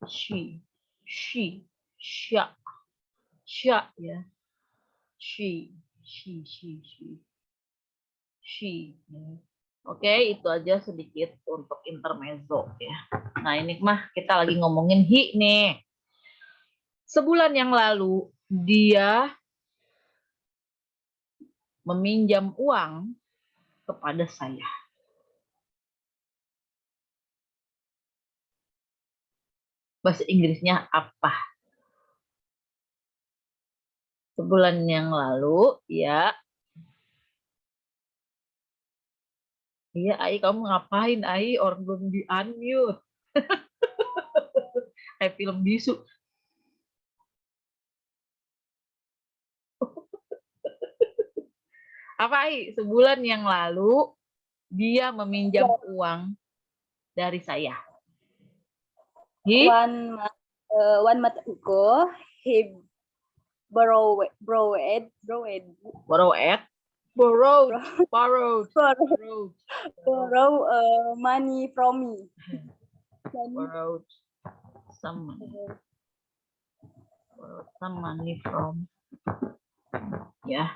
She, sya, ya. She. Oke, itu aja sedikit untuk intermezzo ya. Nah, ini mah kita lagi ngomongin hi nih. Sebulan yang lalu dia meminjam uang kepada saya. Bahasa Inggrisnya apa? Sebulan yang lalu, ya. Iya, Ai, kamu ngapain, Ai? Orang belum di-unmute. Kayak film bisu. Apa, Ai? Sebulan yang lalu, dia meminjam uang dari saya. One month ago, he borrowed money from me. Borrowed some money from, ya.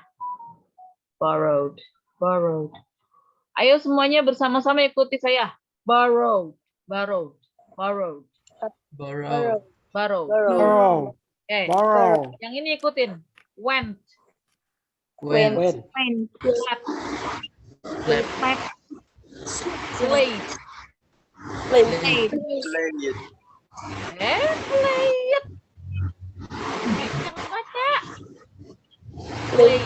Borrowed. Ayo semuanya bersama-sama ikuti saya. Borrowed. Okay. Yang ini ikutin. Went. Played. Jangan baca. Played.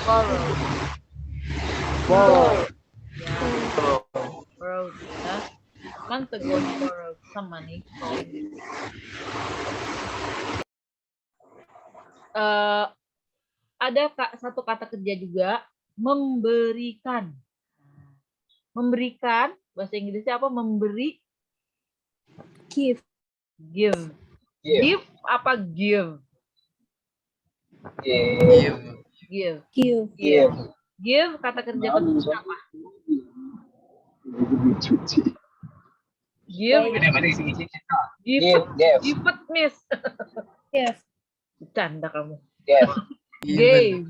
Borrowed. Ya. Month ago he borrowed some money. Ada satu kata kerja juga, memberikan. Memberikan, bahasa Inggrisnya apa? Memberi. Give. Give apa give? Give, kata kerja kedua apa? Give, miss. Yes. Bercanda kamu. Yes. Gave.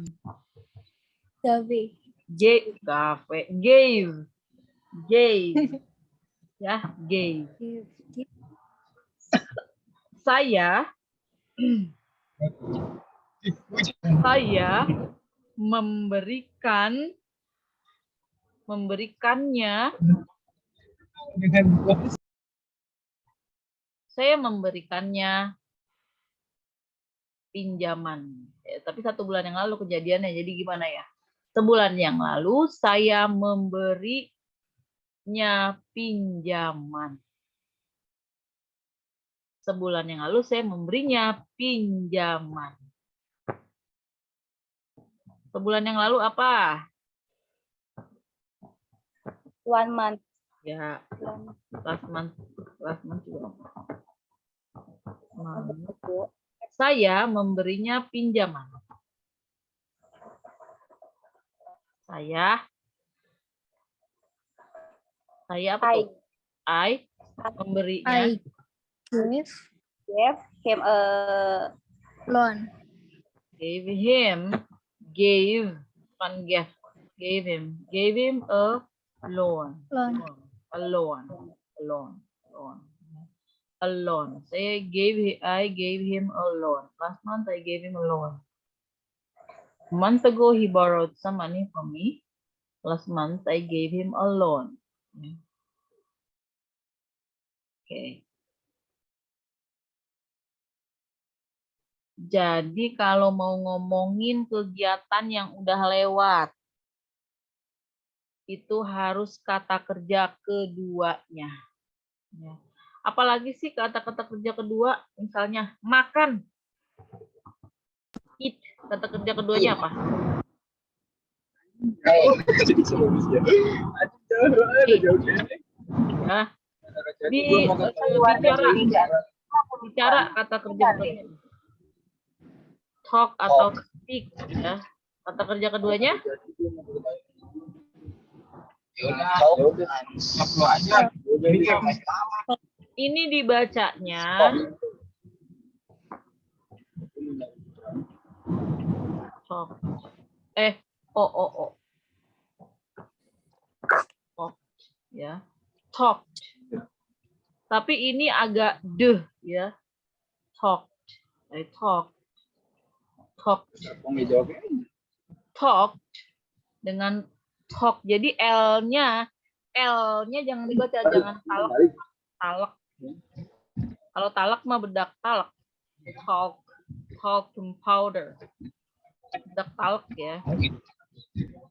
Ya, gave. Saya memberikannya pinjaman. Tapi 1 bulan yang lalu kejadiannya, jadi gimana ya? Sebulan yang lalu saya memberinya pinjaman. Sebulan yang lalu saya memberinya pinjaman. Sebulan yang lalu apa? 1 month. Ya, last month juga. Saya memberinya pinjaman. Saya apa tuh? I memberinya. I gave him a loan. Gave him a loan. A loan. I gave him a loan. Last month I gave him a loan. A month ago he borrowed some money from me. Last month I gave him a loan. Okay. Jadi kalau mau ngomongin kegiatan yang udah lewat, itu harus kata kerja keduanya. Ya. Apalagi sih kata-kata kerja kedua, misalnya makan. Eat, kata kerja keduanya apa? Ya. Bicara kata kerja keduanya. Talk atau speak, ya. Kata kerja keduanya? Ini dibacanya talk. Talk, ya. Talk. Tapi ini agak deh, ya. Talk. Talk. Talk. Talk dengan talk. Jadi L-nya jangan dibaca, jangan talak. Talak. Kalau talak mah bedak talak. Talk. Talcum powder. Bedak talak ya.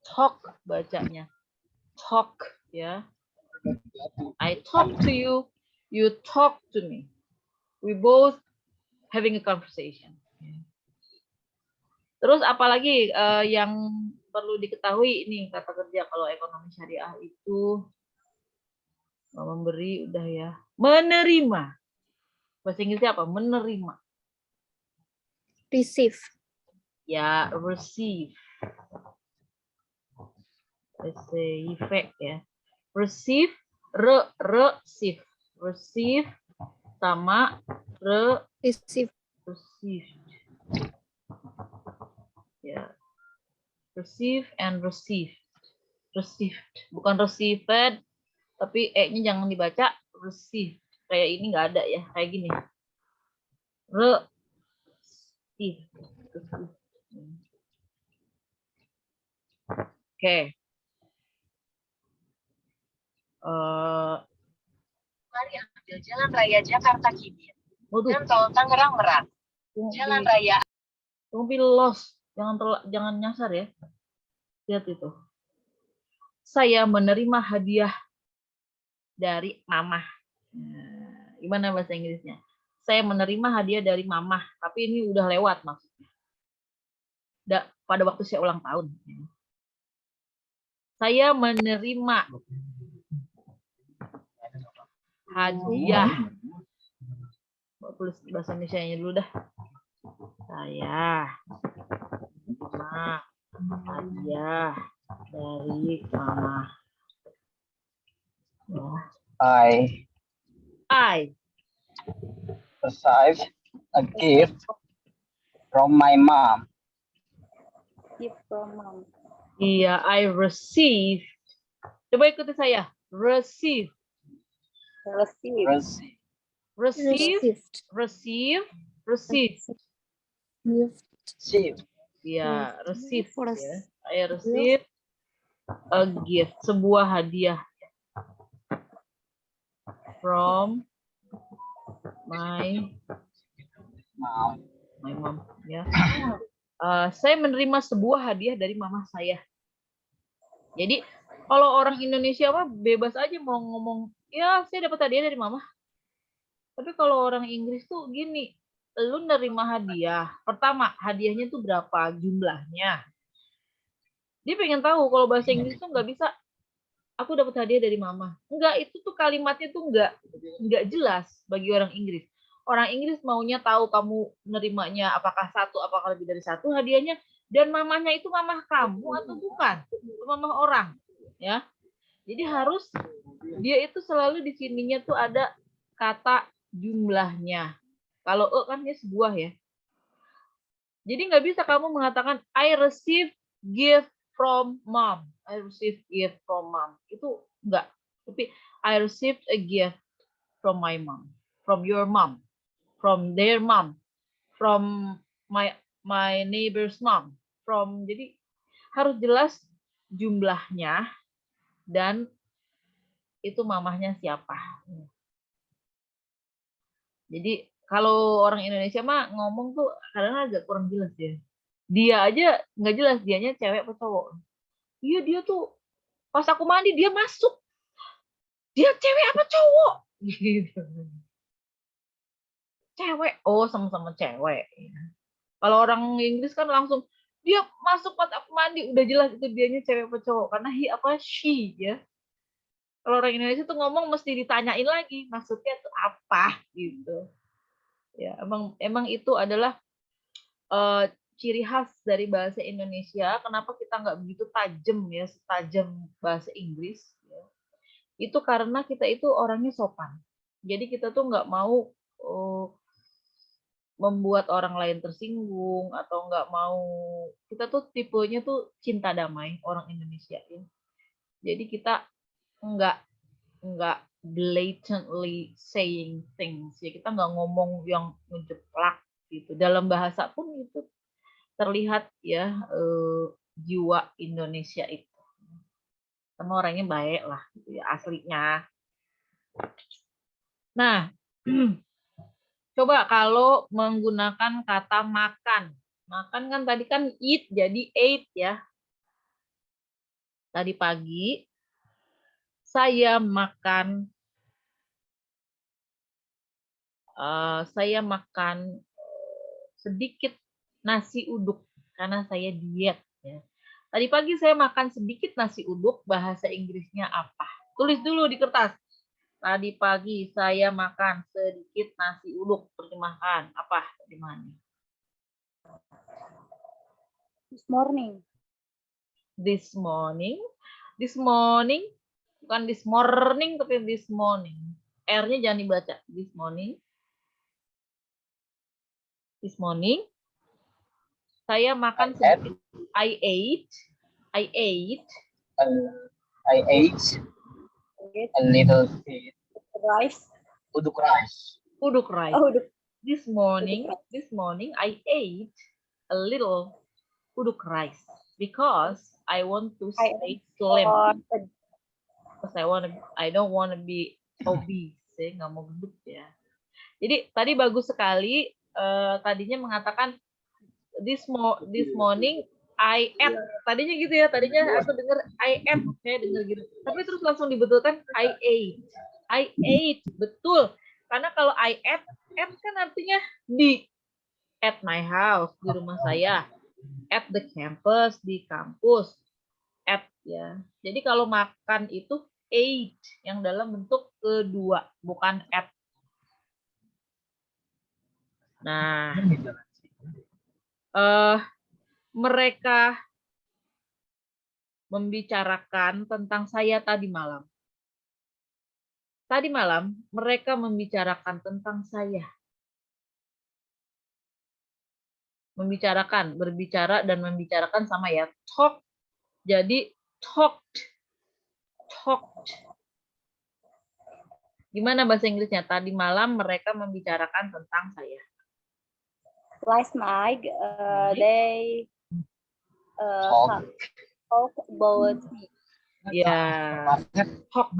Talk bacanya. Talk ya. I talk to you, you talk to me. We both having a conversation. Terus apalagi yang perlu diketahui ini kata kerja kalau ekonomi syariah itu memberi udah ya. Menerima. Bahasa Inggrisnya apa? Menerima. Receive. Ya, receive. Receive ya. Receive, receive. Receive sama Receive. receive. Ya. Receive and received. Received. Bukan received, tapi E-nya jangan dibaca received. Kayak ini nggak ada ya, kayak gini. Receive. Oke. Mari ambil Jalan Raya Jakarta Kibir. Dan Tol Tangerang Merak. Jalan Raya. Tunggu lost. Jangan nyasar ya. Lihat itu. Saya menerima hadiah dari mama. Nah, gimana bahasa Inggrisnya? Saya menerima hadiah dari mama, tapi ini udah lewat maksudnya. Pada waktu saya ulang tahun. Saya menerima hadiah. Tulis bahasa Indonesia-nya dulu dah. Saya hadiah dari mama. I receive a gift from my mom. Gift from mom. Iya, I receive. Coba ikuti saya. Receive. Receive. Receive. Receive. Receive. Gift. Ya, receive. Ya. I receive a gift. Sebuah hadiah. From my mom. Ya. Saya menerima sebuah hadiah dari mama saya. Jadi kalau orang Indonesia mah bebas aja mau ngomong, ya saya dapat hadiah dari mama. Tapi kalau orang Inggris tuh gini, lu nerima hadiah. Pertama, hadiahnya tuh berapa jumlahnya. Dia pengen tahu. Kalau bahasa Inggris tuh nggak bisa, aku dapat hadiah dari mama. Enggak, itu tuh kalimatnya tuh nggak jelas bagi orang Inggris. Orang Inggris maunya tahu kamu nerimanya apakah satu, apakah lebih dari satu hadiahnya, dan mamanya itu mamah kamu atau bukan, mamah orang, ya. Jadi harus dia itu selalu di sininya tuh ada kata jumlahnya. Kalau kan dia sebuah ya. Jadi nggak bisa kamu mengatakan I receive gift from mom. I receive gift from mom. Itu enggak. Tapi I received a gift from my mom, from your mom, from their mom, from my neighbor's mom, from. Jadi harus jelas jumlahnya dan itu mamahnya siapa. Jadi Kalau orang Indonesia mah ngomong tuh kadang agak kurang jelas ya. Dia aja nggak jelas dianya cewek apa cowok. Iya dia tuh pas aku mandi dia masuk. Dia cewek apa cowok? Gitu. Cewek. Oh, sama-sama cewek. Kalau orang Inggris kan langsung dia masuk pas aku mandi udah jelas itu dianya cewek apa cowok karena he apa she ya. Kalau orang Indonesia tuh ngomong mesti ditanyain lagi maksudnya tuh apa gitu. Ya, emang itu adalah ciri khas dari bahasa Indonesia. Kenapa kita nggak begitu tajam ya, setajam bahasa Inggris? Ya. Itu karena kita itu orangnya sopan. Jadi kita tuh nggak mau membuat orang lain tersinggung atau nggak mau. Kita tuh tipenya tuh cinta damai orang Indonesia ya. Jadi kita nggak blatantly saying things ya, kita nggak ngomong yang ngejeplak gitu. Dalam bahasa pun itu terlihat ya jiwa Indonesia itu. Sama orangnya baik lah gitu ya aslinya. Nah, coba kalau menggunakan kata makan. Makan kan tadi kan eat jadi ate ya. Tadi pagi saya makan sedikit nasi uduk karena saya diet ya. Tadi pagi saya makan sedikit nasi uduk, bahasa Inggrisnya apa? Tulis dulu di kertas. Tadi pagi saya makan sedikit nasi uduk, terjemahkan apa? Di mana? This morning. This morning. This morning. Bukan this morning, tapi this morning. R-nya jangan dibaca. This morning. This morning. Saya makan sedikit. I ate I ate a little bit Rice. uduk rice. Uduk rice. Oh, uduk. This morning I ate a little uduk rice because I want to stay slim. Because I don't want to be obese. Saya nggak mau gendut ya. Jadi tadi bagus sekali. Tadinya mengatakan this morning I ate. Tadinya gitu ya. Tadinya aku dengar I ate. Saya dengar gitu. Tapi terus langsung dibetulkan I ate. I ate. Betul. Karena kalau I ate kan artinya di. At my house. Di rumah saya. At the campus. Di kampus. At ya. Jadi kalau makan itu ate. Yang dalam bentuk kedua. Bukan at. Nah, mereka membicarakan tentang saya tadi malam. Tadi malam mereka membicarakan tentang saya. Membicarakan, berbicara dan membicarakan sama ya. Talk, jadi talked. Gimana bahasa Inggrisnya? Tadi malam mereka membicarakan tentang saya. Last night, they talk about me. Ya, talk.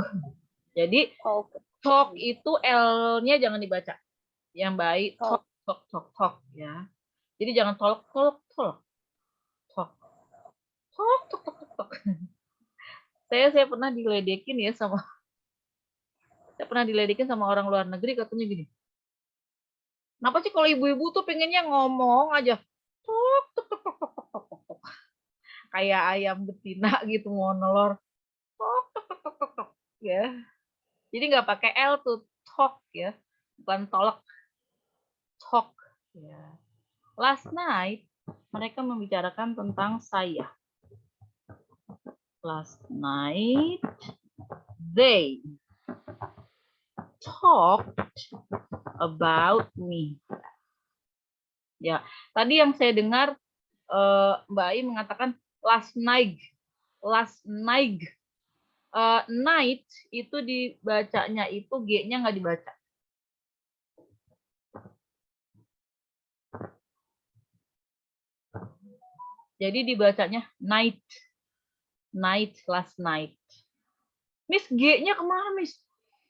Jadi talk itu L-nya jangan dibaca. Yang baik talk ya. Jadi jangan talk. Saya pernah diledekin ya sama orang luar negeri, katanya gini. Kenapa sih kalau ibu-ibu tuh pengennya ngomong aja. Tok. Kayak ayam betina gitu mau nelor. Tok. Ya. Jadi nggak pakai L tuh, talk ya. Bukan tolak. Talk. Ya. Last night mereka membicarakan tentang saya. Last night they talked about me. Ya, tadi yang saya dengar Mbak Ai mengatakan last night. Night itu dibacanya itu G-nya nggak dibaca. Jadi dibacanya night. Last night. Miss, G-nya kemana, Miss?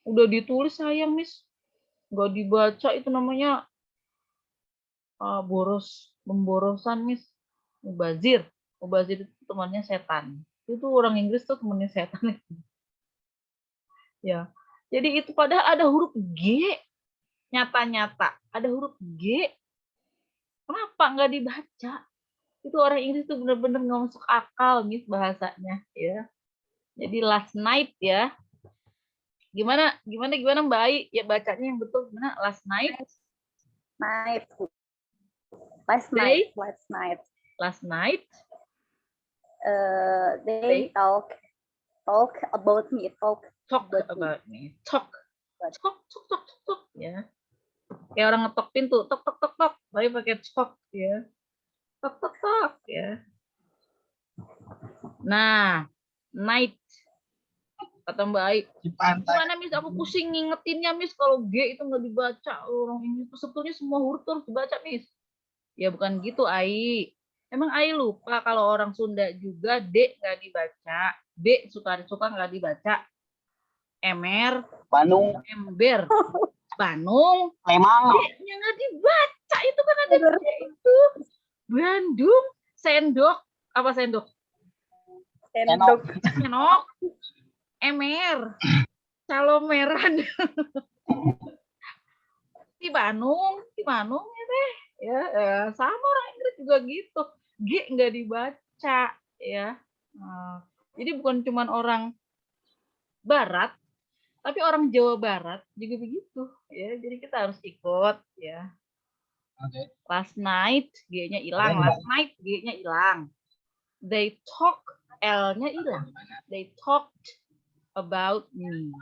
Udah ditulis sayang, Miss. Nggak dibaca itu namanya pemborosan, Miss. Mubazir. Mubazir itu temannya setan. Itu orang Inggris tuh temannya setan. Ya. Jadi itu padahal ada huruf G. Nyata-nyata. Ada huruf G. Kenapa nggak dibaca? Itu orang Inggris tuh bener-bener nggak masuk akal, Miss, bahasanya. Ya. Jadi last night ya. Gimana Mbak Ai? Ya bacanya yang betul gimana? Last night. Last Day? night. Last night. They talk about me. Talk About me. Talk. Ya. Kayak orang ngetok pintu. Tok. Tapi pakai talk ya. Tok ya. Nah, night. Kata Mbak Ai. Gimana, Miss? Aku pusing ngingetinnya, Miss. Kalau G itu nggak dibaca. Orang ini sebetulnya semua huruf tuh harus dibaca, Miss. Ya bukan gitu, Ai. Emang Ai lupa kalau orang Sunda juga D nggak dibaca. B suka nggak dibaca. Emer. Bandung. Ember. Banung. Lemang. D-nya nggak dibaca. Itu kan ada D itu. Bandung. Sendok. Apa sendok? Senok. Emer. Calomeran. Di Bandung ya deh. Ya, sama orang Inggris juga gitu. G nggak dibaca ya. Jadi bukan cuma orang Barat, tapi orang Jawa Barat juga begitu ya. Jadi kita harus ikut ya. Last night G-nya hilang, last night G-nya hilang. They talk, L-nya hilang. They talked about me.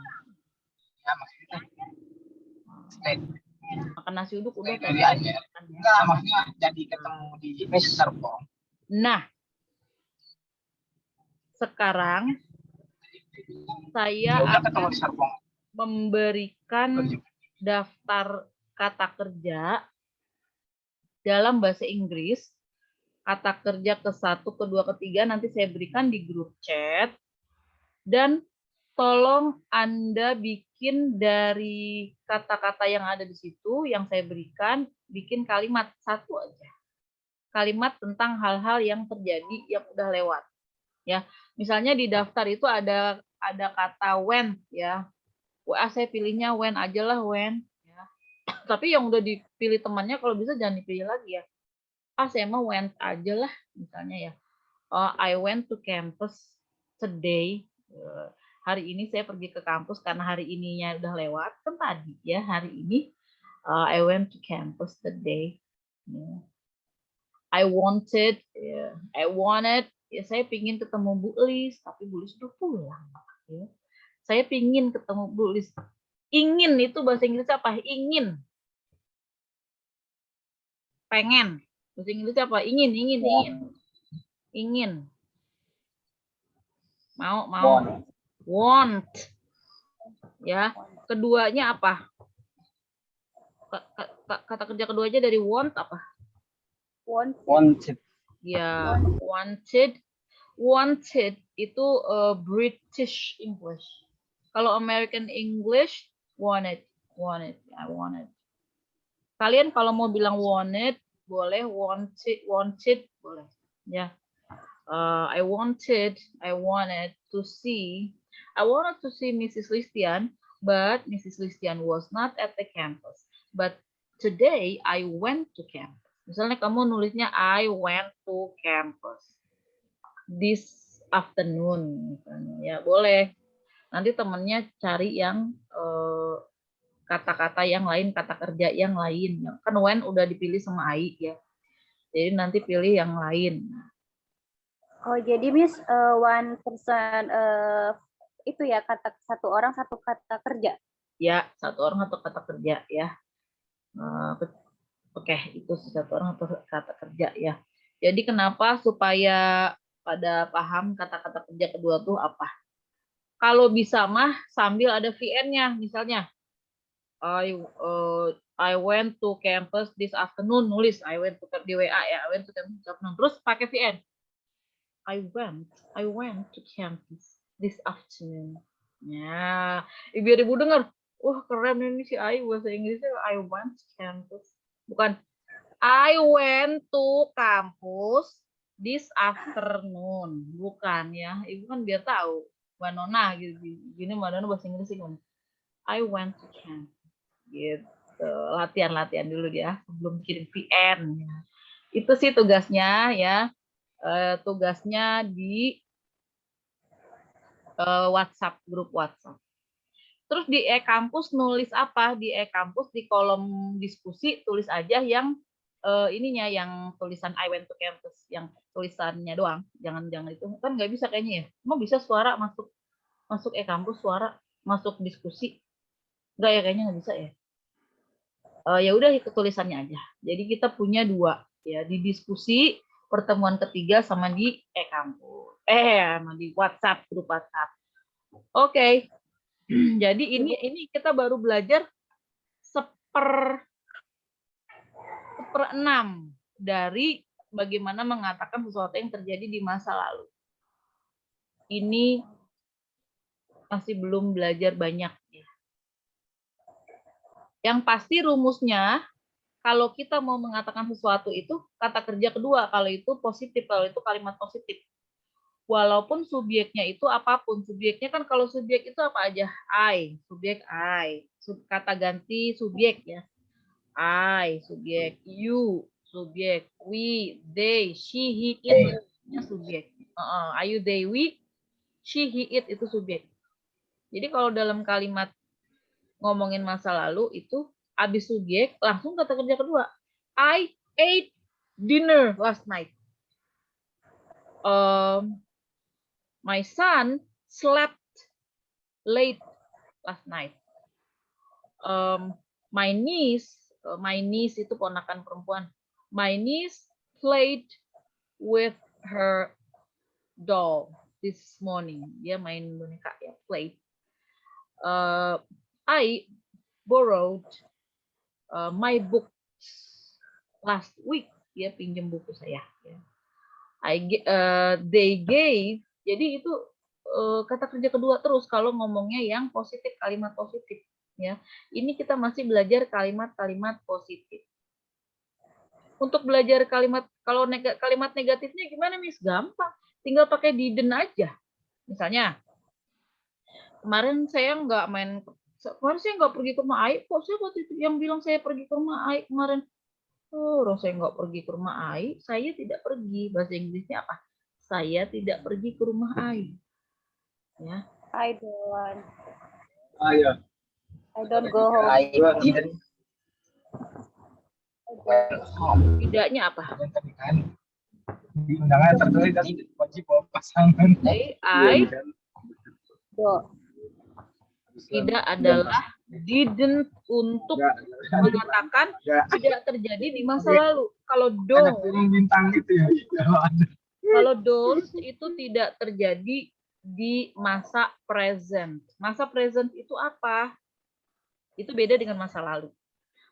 Makan nasi uduk udah tadi. Enggak, maksudnya jadi ketemu di Serpong. Nah, sekarang saya akan memberikan daftar kata kerja dalam bahasa Inggris. Kata kerja ke-1, ke-2, ke-3 nanti saya berikan di grup chat. Dan tolong Anda bikin dari kata-kata yang ada di situ, yang saya berikan, bikin kalimat satu aja. Kalimat tentang hal-hal yang terjadi, yang udah lewat. Ya, misalnya di daftar itu ada kata when, ya. Wah, saya pilihnya when aja lah, when. Ya. Tapi yang udah dipilih temannya, kalau bisa jangan dipilih lagi ya. Saya mau went aja lah, misalnya ya. I went to campus today. Hari ini saya pergi ke kampus karena hari ininya udah lewat kan tadi ya, hari ini I went to campus today. I wanted ya, saya pingin ketemu Bu Lis, tapi Bu Lis udah pulang ya. Saya pingin ketemu Bu Lis. Ingin itu bahasa Inggris apa? Ingin. Pengen. Bahasa Inggris apa? Ingin. Mau. Want. Ya. Keduanya apa? Kata kerja kedua aja dari want apa? Wanted. Ya, wanted. Wanted itu British English. Kalau American English, wanted. I wanted. Kalian kalau mau bilang wanted, boleh. Wanted boleh. Ya. I wanted to see Mrs. Listian, but Mrs. Listian was not at the campus. But today I went to campus. Misalnya kamu nulisnya I went to campus this afternoon, misalnya. Ya boleh. Nanti temennya cari yang kata-kata yang lain, kata kerja yang lain. Kan when udah dipilih sama Ai ya. Jadi nanti pilih yang lain. Oh, jadi Miss, one person itu ya, satu orang satu kata kerja. Ya, satu orang satu kata kerja ya. Oke, itu satu orang satu kata kerja ya. Jadi kenapa supaya pada paham kata-kata kerja kedua tuh apa? Kalau bisa mah sambil ada VN-nya, misalnya I went to campus this afternoon, nulis I went to di WA ya, I went to campus this afternoon, terus pakai VN. I went to campus this afternoon. Ya, biar ibu dengar. Wah, keren ini si Ai bahasa Inggrisnya I went to campus. Bukan I went to kampus this afternoon. Bukan ya. Ibu kan biar tahu. Mbak Nona gitu. Gini Mbak Nona bahasa Inggris sih. I went to campus. Gitu. Latihan-latihan dulu ya sebelum kirim VN. Ya. Itu sih tugasnya ya. Tugasnya di WhatsApp, grup WhatsApp. Terus di e-kampus nulis apa? Di e-kampus di kolom diskusi tulis aja yang ininya, yang tulisan I went to campus, yang tulisannya doang. Jangan itu kan nggak bisa kayaknya ya. Emang bisa suara masuk e-kampus, suara masuk diskusi? Nggak ya, kayaknya nggak bisa ya. Ya udah itu tulisannya aja. Jadi kita punya 2 ya, di diskusi pertemuan ketiga sama di e-kampus. Sama di WhatsApp, grup WhatsApp. Oke. Jadi ini kita baru belajar 1/6 dari bagaimana mengatakan sesuatu yang terjadi di masa lalu. Ini masih belum belajar banyak ya. Yang pasti rumusnya kalau kita mau mengatakan sesuatu itu kata kerja kedua, kalau itu positif, kalau itu kalimat positif. Walaupun subjeknya itu apapun, subjeknya kan kalau subjek itu apa aja? I, subjek I, kata ganti subjek ya. I, subjek, you, subjek, we, they, she, he, it, itu subjek. Ayu, they, we, she, he, it itu subjek. Jadi kalau dalam kalimat ngomongin masa lalu itu habis subjek langsung kata kerja kedua. I ate dinner last night. My son slept late last night. My niece itu ponakan perempuan. My niece played with her doll this morning. Dia main boneka ya, played. I borrowed my books last week. Dia pinjam buku saya. Ya. They gave. Jadi itu kata kerja kedua terus kalau ngomongnya yang positif, kalimat positif. Ya, ini kita masih belajar kalimat-kalimat positif. Untuk belajar kalimat, kalau kalimat negatifnya gimana, Miss? Gampang, tinggal pakai didn't aja. Misalnya, kemarin saya nggak pergi ke rumah Ai. Kok saya waktu itu yang bilang saya pergi ke rumah Ai kemarin? Orang saya nggak pergi ke rumah Ai, saya tidak pergi. Bahasa Inggrisnya apa? Saya tidak pergi ke rumah Ai. Ya. I don't. Ayo. I don't go home. Tidaknya apa? Di undangan tertulis kan wajib bawa pasangan. I tidak adalah didn't untuk mengatakan tidak terjadi di masa lalu. Kalau don't, bintang itu ya. kalau don't itu tidak terjadi di masa present. Masa present itu apa? Itu beda dengan masa lalu.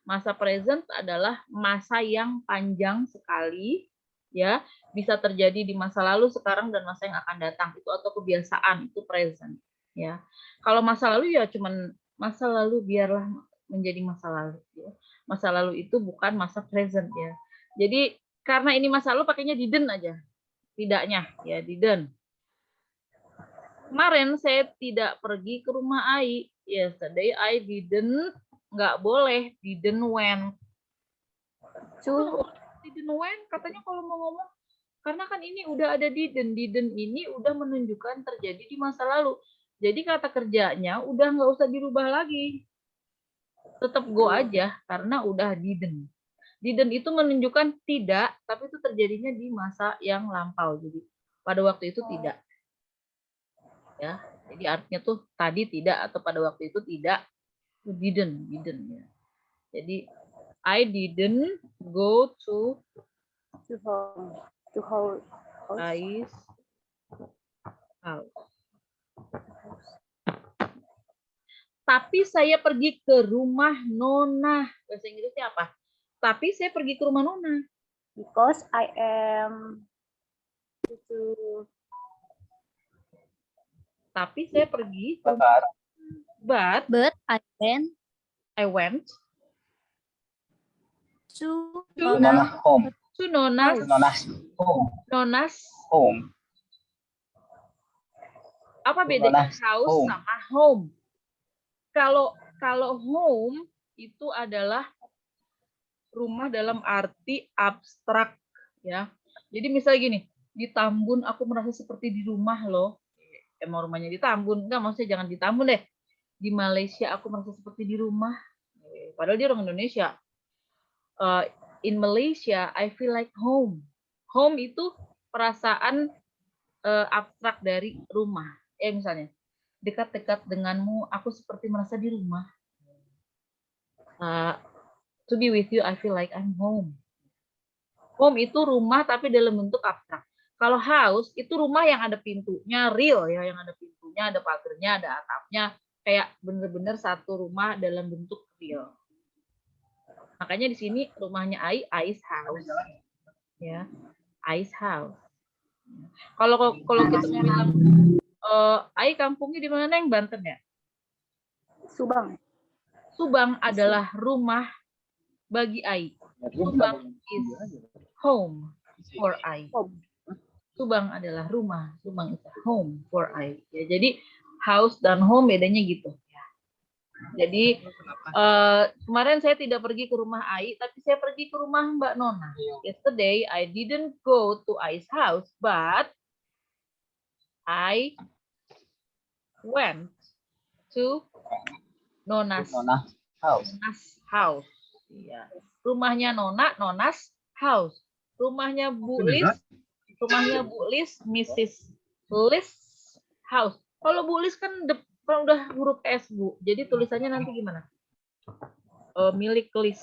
Masa present adalah masa yang panjang sekali, ya, bisa terjadi di masa lalu, sekarang, dan masa yang akan datang. Itu atau kebiasaan, itu present. Ya, kalau masa lalu ya cuman masa lalu, biarlah menjadi masa lalu. Ya. Masa lalu itu bukan masa present ya. Jadi karena ini masa lalu pakainya didn't aja, tidaknya ya didn't. Kemarin saya tidak pergi ke rumah Ai. Yesterday I didn't, nggak boleh didn't went. Didn't went katanya kalau mau ngomong, karena kan ini udah ada didn't. Didn't ini udah menunjukkan terjadi di masa lalu. Jadi kata kerjanya udah nggak usah dirubah lagi. Tetap go aja karena udah didn't. Didn't itu menunjukkan tidak, tapi itu terjadinya di masa yang lampau. Jadi pada waktu itu tidak. Ya, jadi artinya tuh tadi tidak atau pada waktu itu tidak. Didn't ya. Jadi I didn't go to Ai's house. Tapi saya pergi ke rumah Nona. Bahasa Inggrisnya apa? Tapi saya pergi ke rumah Nona. Because I am Tapi saya pergi. But I went to Nona's home. to Nona's Nona's home. Nona's Home. apa bedanya Nona's house home. sama home? Kalau home itu adalah rumah dalam arti abstrak ya. Jadi misalnya gini, di Tambun aku merasa seperti di rumah loh. Emang rumahnya di Tambun? Enggak, maksudnya jangan di Tambun deh. Di Malaysia aku merasa seperti di rumah. Padahal dia orang Indonesia. In Malaysia, I feel like home. Home itu perasaan abstrak dari rumah. Misalnya, dekat-dekat denganmu, aku seperti merasa di rumah. To be with you, I feel like I'm home. Home itu rumah tapi dalam bentuk abstrak. Kalau house itu rumah yang ada pintunya, real ya, yang ada pintunya, ada pagarnya, ada atapnya, kayak bener-bener satu rumah dalam bentuk real. Makanya di sini rumahnya Ai's house, ya, Ai's house. Kalau kita bilang, Ai kampungnya di mana yang Banten ya? Subang. Subang adalah rumah bagi Ai. Subang is home for Ai. Subang adalah rumah. Subang is a home for Ai. Ya, jadi house dan home bedanya gitu. Ya. Jadi kemarin saya tidak pergi ke rumah Ai, tapi saya pergi ke rumah Mbak Nona. Yesterday I didn't go to Ai's house, but I went to Nona's house. Nona's house. Iya. Rumahnya Nona, Nona's house. Rumahnya Bu Lis, Mrs. Lis house. Kalau Bu Lis kan udah huruf S, Bu. Jadi tulisannya nanti gimana? Milik Lis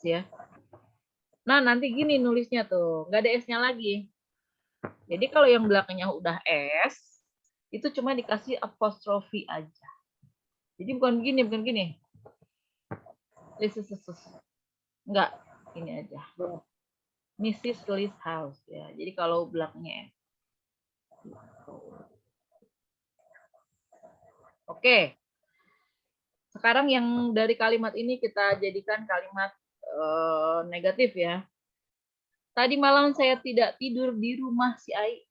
ya. Nah, nanti gini nulisnya tuh, nggak ada S-nya lagi. Jadi kalau yang belakangnya udah S, itu cuma dikasih apostrofi aja. Jadi bukan gini. Enggak, ini aja. Mrs. Lis house ya. Jadi kalau belakangnya S. Oke. Sekarang yang dari kalimat ini kita jadikan kalimat negatif ya. Tadi malam saya tidak tidur di rumah si Ai.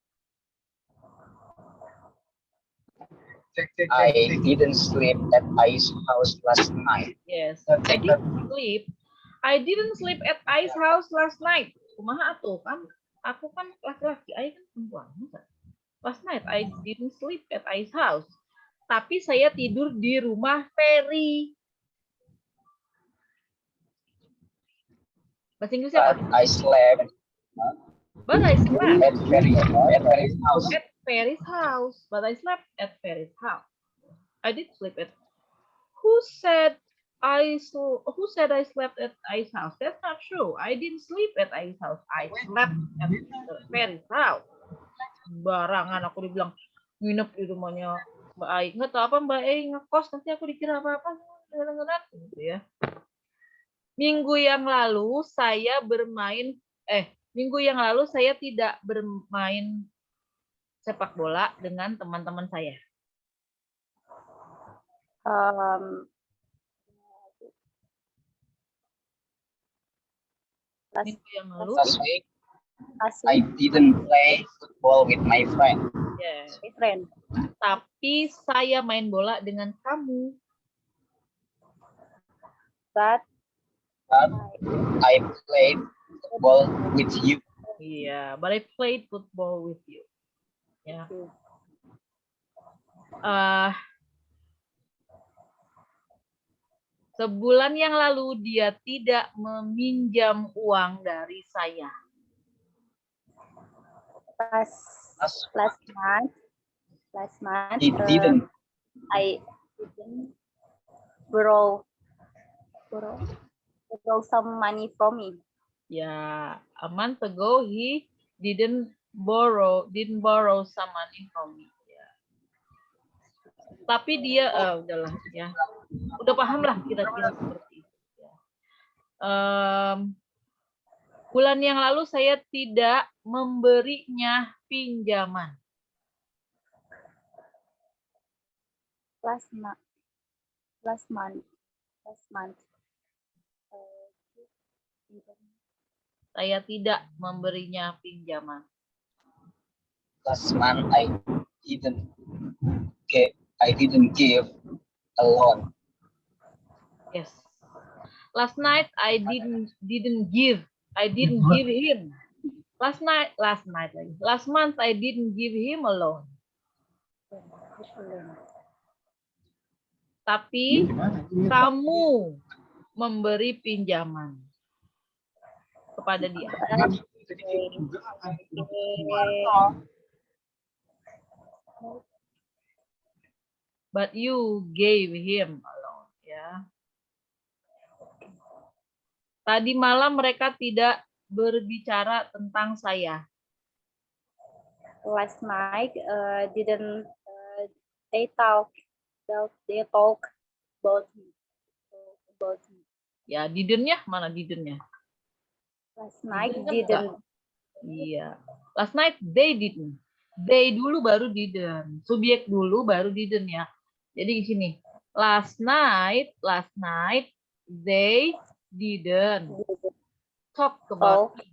I didn't sleep at Ai's house last night. Yes, I didn't sleep at Ai's house last night. Kumaha atuh kan? Aku kan laki-laki, Ai kan perempuan. Last night I didn't sleep at Ai's house. Tapi saya tidur di rumah Ferry. Bahasa Inggrisnya apa? I slept But I slept at Ferry's house. at Ferry's house. But I slept at Ferry's house. I did sleep at. Who said I slept at Ai's house? That's not true. I didn't sleep at Ai's house. I slept at Ferry's house. Barangan aku dibilang nginep di rumahnya Mbak Ai. Nggak tahu apa Mbak Ai ngekos, nanti aku dikira apa-apa. Gitu ya. Minggu yang lalu saya tidak bermain sepak bola dengan teman-teman saya. Minggu yang lalu Last week, I didn't play football with my friend. yeah. My friend. Tapi saya main bola dengan kamu. But I played football with you. Iya, but I played football with you. Ya. Sebulan yang lalu dia tidak meminjam uang dari saya. Last month, He didn't. I didn't borrow some money from me. Ya, a month ago he didn't borrow some money from me. Ya. Tapi dia udahlah ya. Udah paham lah kira-kira seperti itu. Ya. Bulan yang lalu saya tidak memberinya pinjaman. last month. Last month. Saya tidak memberinya pinjaman. Last month I didn't give a loan. Yes. Last night I didn't give him. Last month I didn't give him a loan. Tapi kamu memberi pinjaman kepada dia. But you gave him a loan, ya. Tadi malam mereka tidak berbicara tentang saya. Last night didn't they talk about me. Ya, didn't-nya mana didn't-nya? Last night Didn't. Iya. Last night they didn't. They dulu baru didn't. Subjek dulu baru didn't ya. Jadi di sini. Last night they didn't talk about me.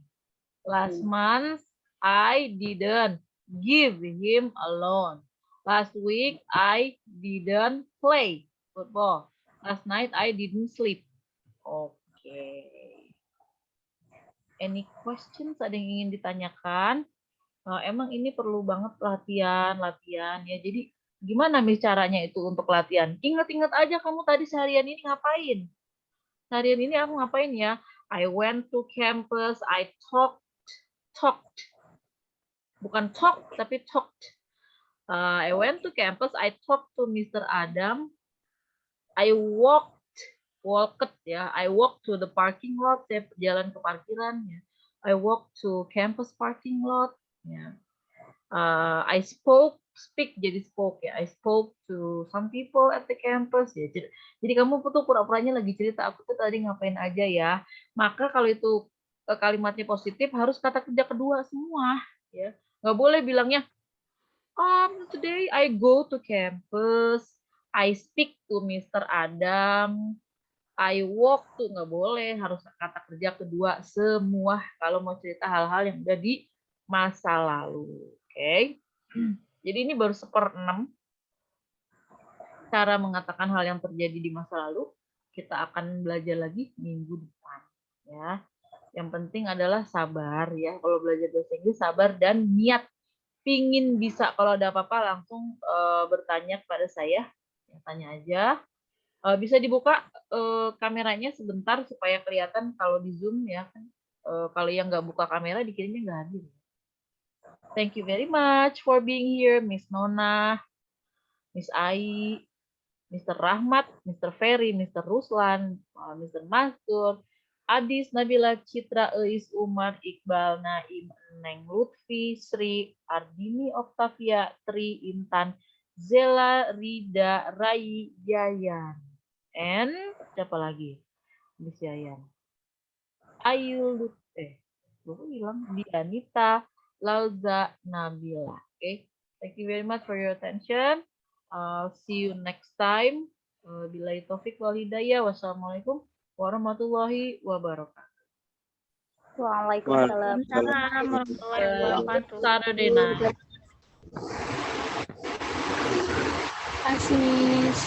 Last month I didn't give him a loan. Last week I didn't play football. Last night I didn't sleep. Oke. Any questions? Ada yang ingin ditanyakan? Emang ini perlu banget latihan ya. Jadi gimana Miss caranya itu untuk latihan? Ingat-ingat aja kamu tadi seharian ini ngapain? Seharian ini aku ngapain ya? I went to campus, I talked. Bukan talk, tapi talked. I went to campus, I talked to Mr. Adam. I walked ya. I walked to the parking lot, saya jalan ke parkiran ya. I walked to campus parking lot ya. I spoke ya. I spoke to some people at the campus ya. Jadi kamu tuh pura-puranya lagi cerita aku tuh tadi ngapain aja ya. Maka kalau itu kalimatnya positif harus kata kerja kedua semua ya. Nggak boleh bilangnya today I go to campus, I speak to Mr. Adam, I walk tuh nggak boleh, harus kata kerja kedua semua kalau mau cerita hal-hal yang udah di masa lalu. Oke. Jadi ini baru 1/6 cara mengatakan hal yang terjadi di masa lalu. Kita akan belajar lagi minggu depan ya. Yang penting adalah sabar ya. Kalau belajar bahasa Inggris sabar dan niat. Pingin bisa, kalau ada apa-apa langsung bertanya kepada saya. Ya, tanya aja. Bisa dibuka kameranya sebentar supaya kelihatan kalau di Zoom ya. Kalau yang nggak buka kamera dikiranya nggak hadir. Thank you very much for being here, Miss Nona, Miss Ai, Mr. Rahmat, Mr. Ferry, Mr. Ruslan, Mr. Mastur, Adis, Nabila, Citra, Eis, Umar, Iqbal, Naim, Neng, Lutfi, Sri, Ardini, Octavia, Tri, Intan, Zela, Rida, Rai, Yayan. And siapa lagi? Miss Yayan. Ayu, hilang. Dianita, Lauza, Nabila. Okay. Thank you very much for your attention. See you next time. Billahi taufik wal hidayah. Wassalamualaikum warahmatullahi wabarakatuh. Waalaikumsalam. Warahmatullahi wabarakatuh. Saturday night. Asis.